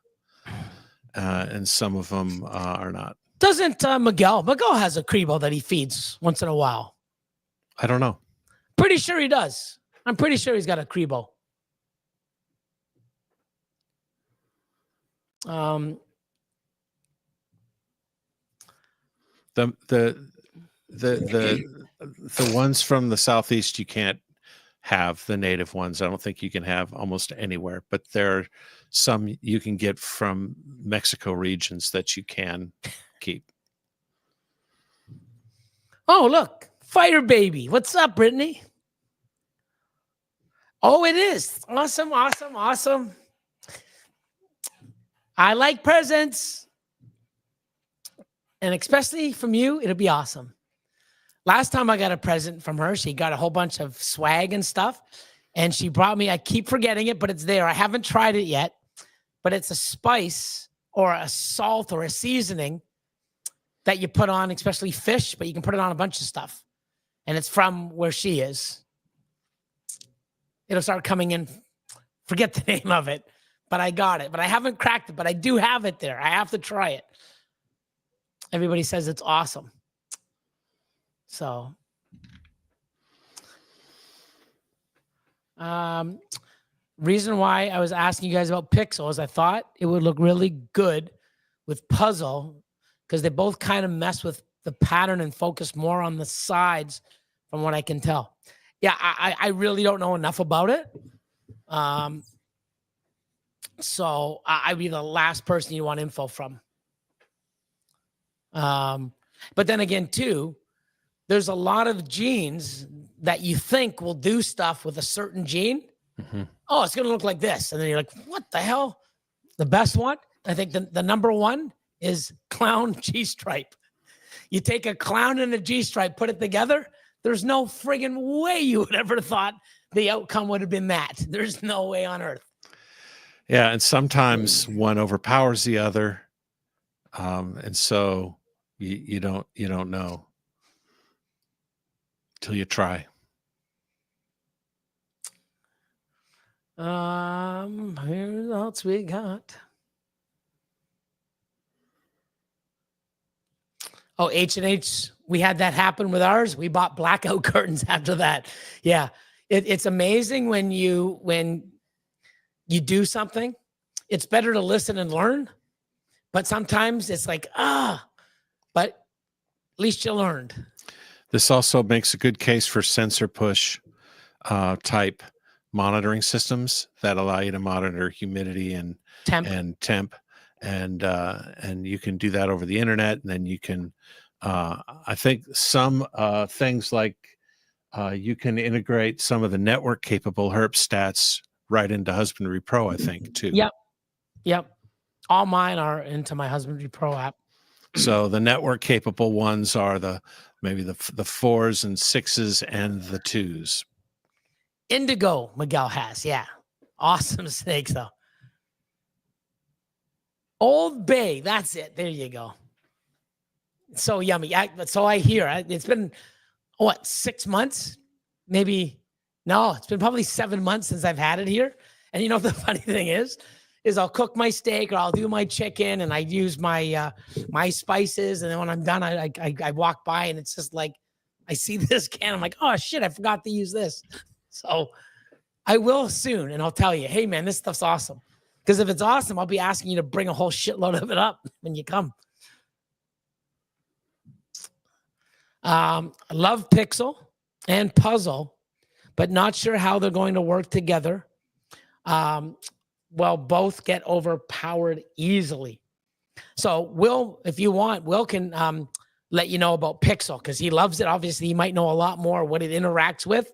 and some of them are not. Doesn't Miguel has a Crebo that he feeds once in a while? I don't know. Pretty sure he does. I'm pretty sure he's got a Crebo. The ones from the southeast you can't have, the native ones. I don't think you can have almost anywhere, but there are some you can get from Mexico regions that you can keep. Oh, look, Fire Baby. What's up, Brittany? Oh, it is. Awesome, awesome, awesome. I like presents. And especially from you, it'll be awesome. Last time I got a present from her, she got a whole bunch of swag and stuff. And she brought me, I keep forgetting it, but it's there. I haven't tried it yet. But it's a spice or a salt or a seasoning that you put on, especially fish, but you can put it on a bunch of stuff. And it's from where she is. It'll start coming in. Forget the name of it, but I got it. But I haven't cracked it, but I do have it there. I have to try it. Everybody says it's awesome. So, reason why I was asking you guys about pixels, I thought it would look really good with puzzle because they both kind of mess with the pattern and focus more on the sides from what I can tell. Yeah, I really don't know enough about it. So I'd be the last person you want info from. But then again, too, there's a lot of genes that you think will do stuff with a certain gene. Mhm. Oh, it's going to look like this. And then you're like, what the hell? The best one, I think the number one is clown G-stripe. You take a clown and a G-stripe, put it together. There's no friggin' way you would ever thought the outcome would have been that. There's no way on earth. Yeah, and sometimes one overpowers the other, and so you don't know till you try. Here's what else we got. Oh, H&H, we had that happen with ours. We bought blackout curtains after that. Yeah, it's amazing when you do something. It's better to listen and learn, but sometimes it's like, but at least you learned. This also makes a good case for sensor push type monitoring systems that allow you to monitor humidity and Temp. and you can do that over the internet. And then you can, I think some things like you can integrate some of the network capable herp stats right into Husbandry Pro, I think, too. Yep. All mine are into my Husbandry Pro app. So the network capable ones are maybe the 4s and 6s and the 2s. Indigo Miguel has, yeah. Awesome snakes, though. Old Bay, that's it. There you go. So yummy. So I hear. It's been, 6 months? Maybe. No, it's been probably 7 months since I've had it here. And you know the funny thing is I'll cook my steak or I'll do my chicken and I use my my spices. And then when I'm done, I walk by and it's just like, I see this can. I'm like, oh, shit, I forgot to use this. So I will soon. And I'll tell you, hey, man, this stuff's awesome. Because if it's awesome, I'll be asking you to bring a whole shitload of it up when you come. I love Pixel and Puzzle, but not sure how they're going to work together. Well, both get overpowered easily. So Will, if you want, Will can let you know about Pixel because he loves it. Obviously, he might know a lot more what it interacts with.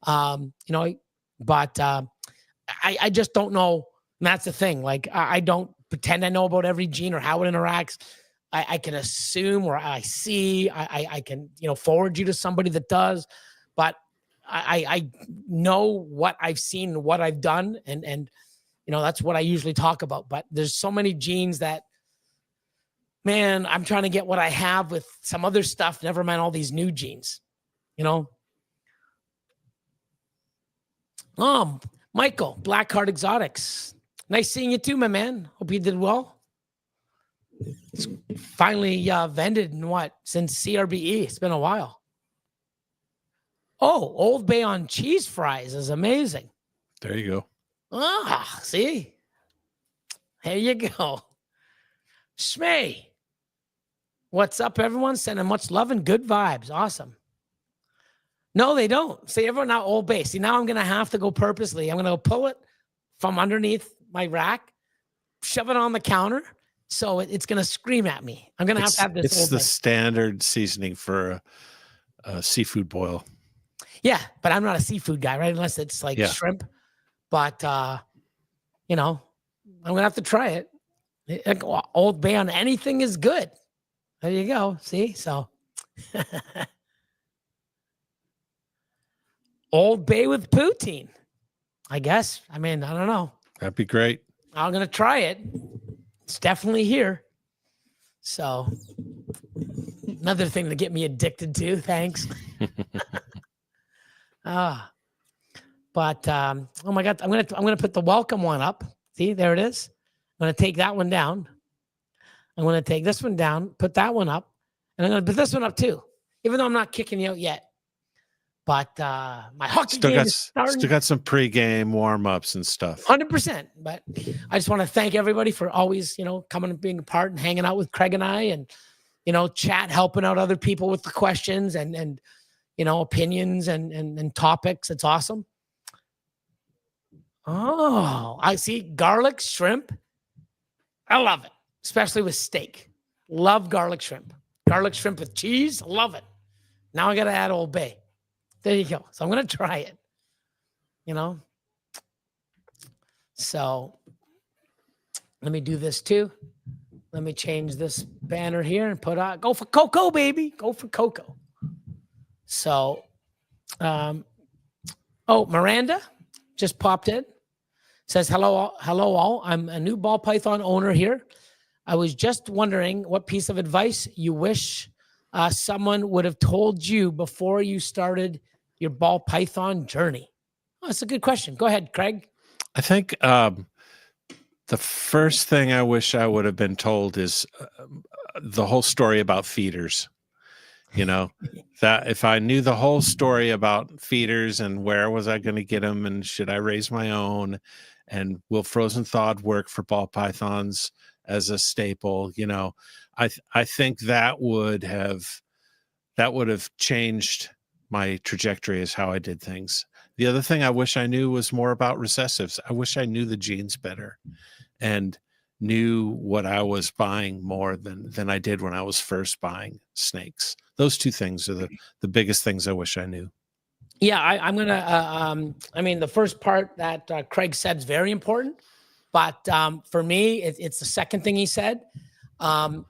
But I just don't know. And that's the thing. Like, I don't pretend I know about every gene or how it interacts. I can assume or I see. I can, forward you to somebody that does. But I know what I've seen, what I've done, and that's what I usually talk about. But there's so many genes that, man, I'm trying to get what I have with some other stuff. Never mind all these new genes, Michael, Blackheart Exotics. Nice seeing you too, my man. Hope you did well. It's finally vended in since CRBE. It's been a while. Oh, Old Bay on cheese fries is amazing. There you go. See? There you go. Shmay. What's up, everyone? Sending much love and good vibes. Awesome. No, they don't. See, everyone now Old Bay. See, now I'm going to have to go purposely. I'm going to go pull it from underneath my rack, shove it on the counter, so it's going to scream at me. I'm going to have this. It's the standard seasoning for a seafood boil. Yeah, but I'm not a seafood guy, right? Unless it's like shrimp. But, I'm going to have to try it. Old Bay on anything is good. There you go. See? So, Old Bay with poutine, I guess. I mean, I don't know. That'd be great. I'm going to try it. It's definitely here. So, another thing to get me addicted to. Thanks. But oh my God, I'm gonna put the welcome one up. See, there it is. I'm gonna take that one down. I'm gonna take this one down, put that one up, and I'm gonna put this one up too. Even though I'm not kicking you out yet. But my hockey game is starting. Still got some pregame warm-ups and stuff. 100%. But I just want to thank everybody for always, coming and being a part and hanging out with Craig and I, and chat, helping out other people with the questions and opinions and topics. It's awesome. Oh, I see. Garlic shrimp. I love it, especially with steak. Love garlic shrimp. Garlic shrimp with cheese. Love it. Now I got to add Old Bay. There you go. So I'm going to try it. You know? So let me do this too. Let me change this banner here and put on, go for Coco, baby. Go for Coco. So, Miranda just popped in. Says, hello all. I'm a new ball python owner here. I was just wondering what piece of advice you wish someone would have told you before you started your ball python journey. Oh, that's a good question. Go ahead, Craig. I think the first thing I wish I would have been told is the whole story about feeders. You know, that if I knew the whole story about feeders and where was I going to get them and should I raise my own and will frozen thawed work for ball pythons as a staple, you know, I think that would have changed my trajectory as how I did things. The other thing I wish I knew was more about recessives. I wish I knew the genes better and knew what I was buying more than I did when I was first buying snakes. Those two things are the biggest things I wish I knew. Yeah, I'm going to, I mean, the first part that Craig said is very important, but for me, it's the second thing he said. You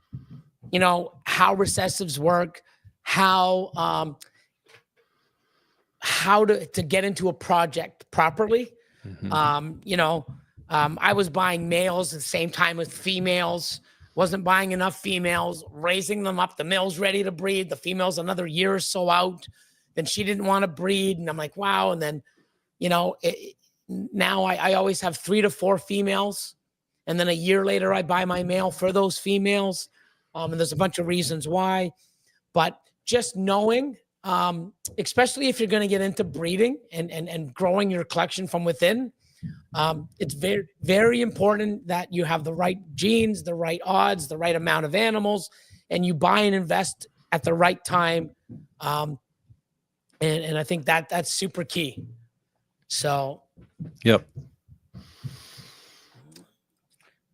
know, how recessives work, how to get into a project properly. Mm-hmm. You know, I was buying males at the same time as females, wasn't buying enough females, raising them up. The male's ready to breed. The female's another year or so out. Then she didn't want to breed. And I'm like, wow. And then, you know, now I always have 3 to 4 females. And then a year later, I buy my male for those females. And there's a bunch of reasons why. But just knowing, especially if you're going to get into breeding and growing your collection from within, it's very, very important that you have the right genes, the right odds, the right amount of animals, and you buy and invest at the right time. And I think that's super key. So, yep.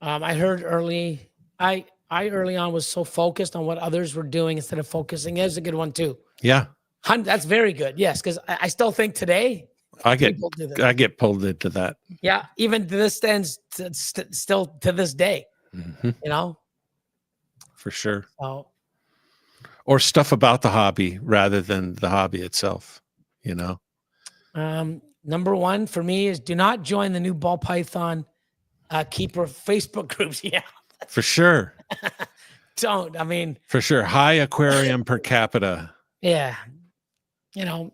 I heard early on was so focused on what others were doing instead of focusing. Is a good one too. Yeah. That's very good. Yes. Cause I still think today, I get pulled into that. Yeah, even to this stands still to this day, Mm-hmm. you know, for sure. So, or stuff about the hobby rather than the hobby itself, you know. Number one for me is do not join the new ball python keeper Facebook groups. Yeah, for sure. Don't. I mean, for sure. High aquarium per capita. Yeah, you know.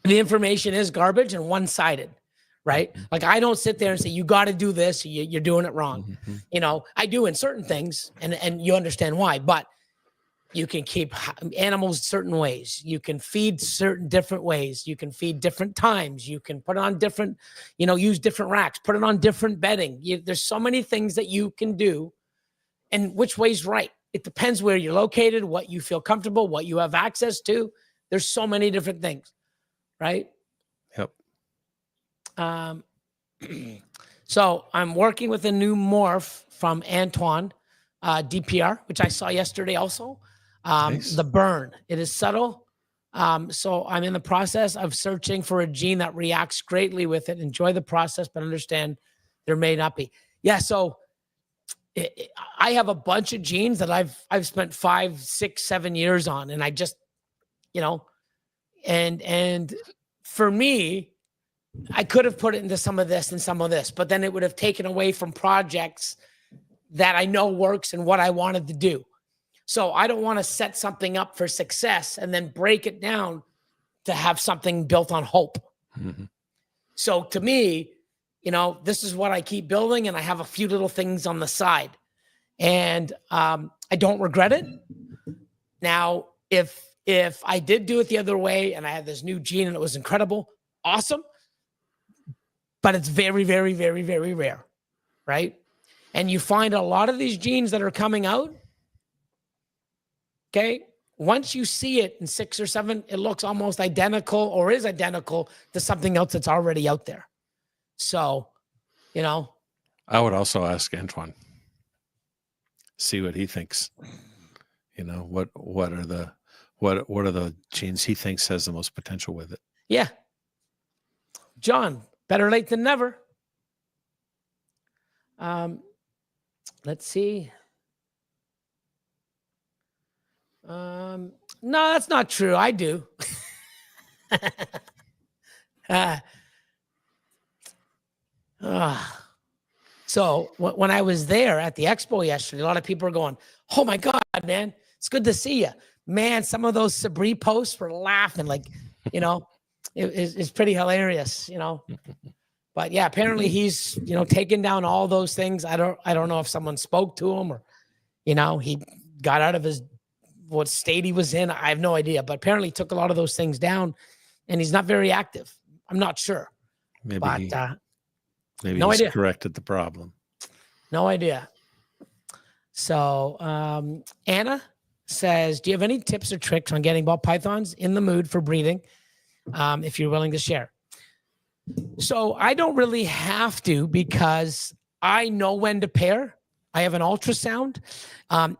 The information is garbage and one-sided, right? Mm-hmm. Like I don't sit there and say, you got to do this. You're doing it wrong. Mm-hmm. You know, I do in certain things and you understand why, but you can keep animals certain ways. You can feed certain different ways. You can feed different times. You can put it on different, you know, use different racks, put it on different bedding. There's so many things that you can do and which way's right. It depends where you're located, what you feel comfortable, what you have access to. There's so many different things. Right. Yep. So I'm working with a new morph from Antoine, DPR, which I saw yesterday also. Nice. The burn. It is subtle. So I'm in the process of searching for a gene that reacts greatly with it. Enjoy the process, but understand there may not be. Yeah. So I have a bunch of genes that I've spent 5, 6, 7 years on, and I just, you know. And for me, I could have put it into some of this and some of this, but then it would have taken away from projects that I know works and what I wanted to do. So I don't want to set something up for success and then break it down to have something built on hope. Mm-hmm. So to me, you know, this is what I keep building, and I have a few little things on the side, and I don't regret it. Now, if I did do it the other way and I had this new gene and it was incredible, awesome. But it's very, very, very, very rare, right? And you find a lot of these genes that are coming out, okay, once you see it in 6 or 7, it looks almost identical or is identical to something else that's already out there. So, you know, I would also ask Antoine, see what he thinks. You know, what are the genes he thinks has the most potential with it? yeah. John, better late than never. Let's see. No, that's not true. I do. So when I was there at the Expo yesterday, a lot of people are going, "Oh my God, man, it's good to see you, man." Some of those Sabri posts were laughing, like, you know, it's pretty hilarious, you know. But yeah, apparently he's, you know, taking down all those things. I don't know if someone spoke to him or, you know, he got out of his what state he was in. I have no idea, but apparently he took a lot of those things down, and he's not very active. I'm not sure, Maybe but maybe no he's idea. corrected the problem. No idea. So Anna says, do you have any tips or tricks on getting ball pythons in the mood for breeding? If you're willing to share. So I don't really have to, because I know when to pair. I have an ultrasound.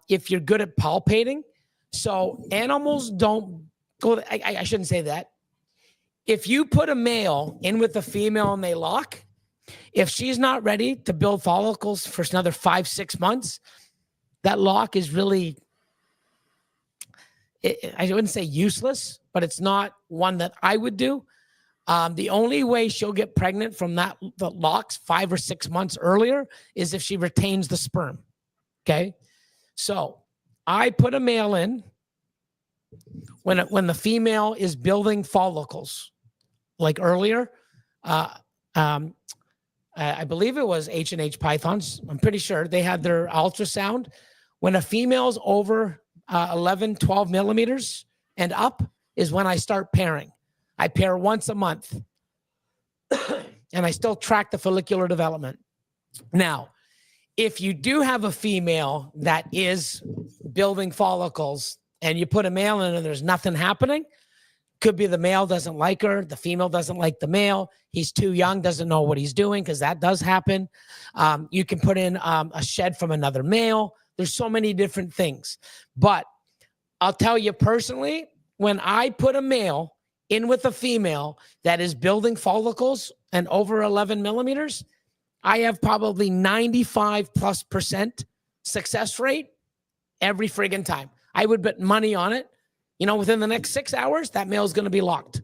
If you're good at palpating, so animals don't go. I shouldn't say that. If you put a male in with a female and they lock, if she's not ready to build follicles for another 5-6 months, that lock is really, I wouldn't say useless, but it's not one that I would do. The only way she'll get pregnant from the locks 5 or 6 months earlier is if she retains the sperm. Okay. So I put a male in when the female is building follicles, like earlier. I believe it was H&H pythons. I'm pretty sure they had their ultrasound. When a female's over 11, 12 millimeters and up is when I start pairing. I pair once a month, and I still track the follicular development. Now, if you do have a female that is building follicles and you put a male in and there's nothing happening, could be the male doesn't like her, the female doesn't like the male, he's too young, doesn't know what he's doing, because that does happen. You can put in a shed from another male. There's so many different things. But I'll tell you personally, when I put a male in with a female that is building follicles and over 11 millimeters, I have probably 95+% success rate every friggin' time. I would bet money on it. You know, within the next 6 hours, that male is going to be locked.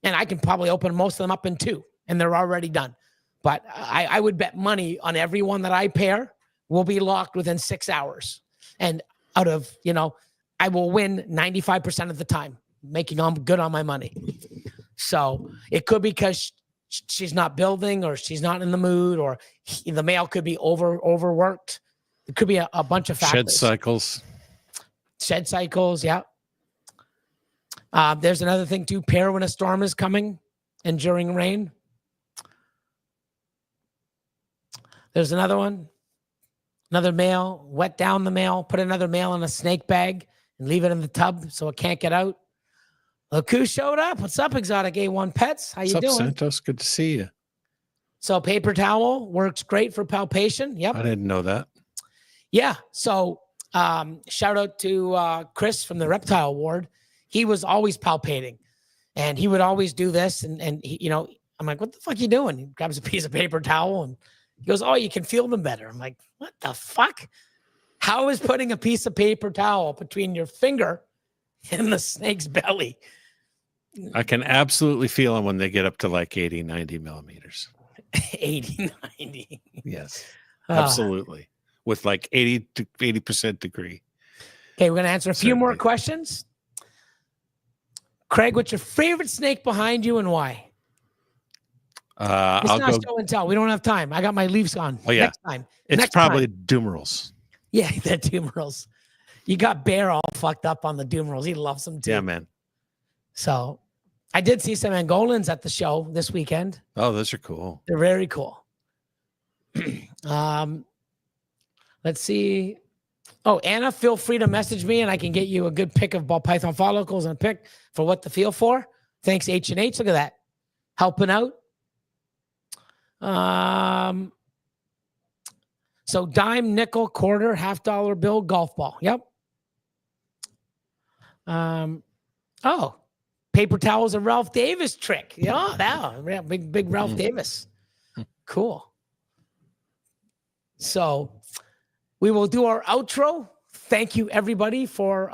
And I can probably open most of them up in 2, and they're already done. But I would bet money on every one that I pair will be locked within 6 hours. And out of, you know, I will win 95% of the time, making good on my money. So it could be because she's not building, or she's not in the mood, or the male could be overworked. It could be a bunch of factors. Shed cycles, yeah. There's another thing too, pair when a storm is coming and during rain. There's another one. Another male, wet down the male, put another male in a snake bag and leave it in the tub so it can't get out. Look who showed up. What's up, Exotic A1 Pets? How you doing? What's up, Santos? Good to see you. So paper towel works great for palpation. Yep. I didn't know that. Yeah. So shout out to Chris from the Reptile Ward. He was always palpating, and he would always do this. And he, you know, I'm like, what the fuck are you doing? He grabs a piece of paper towel and he goes, oh, you can feel them better. I'm like, what the fuck? How is putting a piece of paper towel between your finger and the snake's belly? I can absolutely feel them when they get up to like 80, 90 millimeters. 80, 90. Yes, absolutely. With like 80% degree. Okay, we're going to answer a few more questions. Craig, what's your favorite snake behind you and why? It's not show and tell. We don't have time. I got my leaves on. Oh, yeah. Next time. It's probably Dumerals. Yeah, the Dumerals. You got Bear all fucked up on the Dumerals. He loves them too. Yeah, man. So I did see some Angolans at the show this weekend. Oh, those are cool. They're very cool. Let's see. Oh, Anna, feel free to message me and I can get you a good pick of ball python follicles and pick for what to feel for. Thanks, H&H. Look at that. Helping out. So dime, nickel, quarter, $50 bill, golf ball. Yep. Oh, paper towels, a Ralph Davis trick. Yeah, that big Ralph Davis. Cool. So we will do our outro. Thank you, everybody, for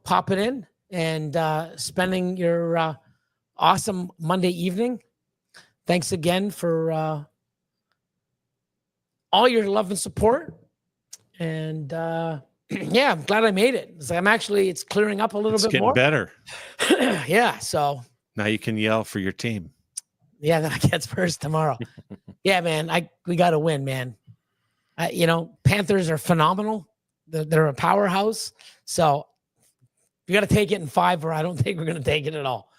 popping in and spending your awesome Monday evening. Thanks again for all your love and support. And yeah, I'm glad I made it. It's clearing up a little bit getting more. better. Yeah. So Now you can yell for your team. yeah, that gets first tomorrow. Yeah, man. We got to win, man. Panthers are phenomenal. They're a powerhouse. So you got to take it in 5, or I don't think we're going to take it at all.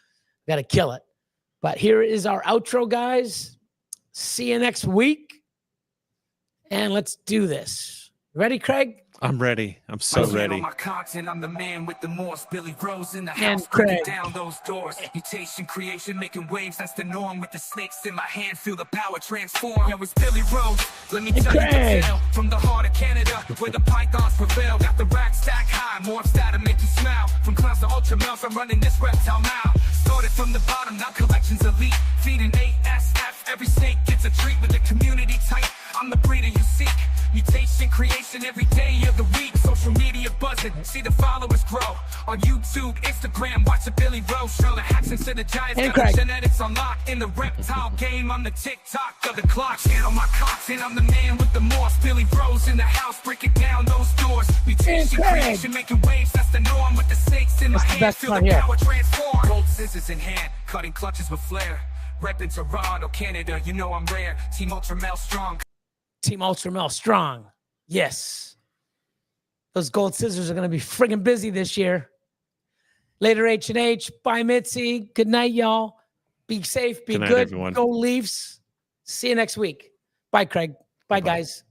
Got to kill it. But here is our outro, guys. See you next week. And let's do this. Ready, Craig? I'm ready. I'm so ready. My content, I'm the man with the morph. Billy Rose in the And house, Craig. breaking down those doors. Mutation, creation, making waves, that's the norm. With the snakes in my hand, feel the power transform. It was Billy Rose, let me tell you Craig. the tale. From the heart of Canada, where the pythons prevail. Got the rack stack high, morphs that'll make you smile. From clowns to ultra mouths, I'm running this reptile now. Started from the bottom, now collections elite. Feeding ASF, every snake gets a treat with the community tight. I'm the breeder you seek. Mutation, creation, every day of the week. Social media buzzing, see the followers grow. On YouTube, Instagram, watch the Billy Rose show. The hacks into the giants, And got Craig. the genetics unlocked. In the reptile game, I'm the TikTok of the clock. Channel my content, I'm the man with the morph. Billy Rose in the house, breaking down those doors. Mutation, And Craig. creation, making waves, that's the norm. With the snakes in my That's the hand, best feel part the here. power transform. Gold scissors in hand, cutting clutches with flair. Reppin' Toronto, Canada, you know I'm rare. Team Ultra Mel strong. Team Ultra Mel strong. Yes. Those gold scissors are going to be friggin' busy this year. Later, H&H. Bye, Mitzi. Good night, y'all. Be safe. Be Good night, good. everyone. Go Leafs. See you next week. Bye, Craig. Bye, Bye-bye. guys.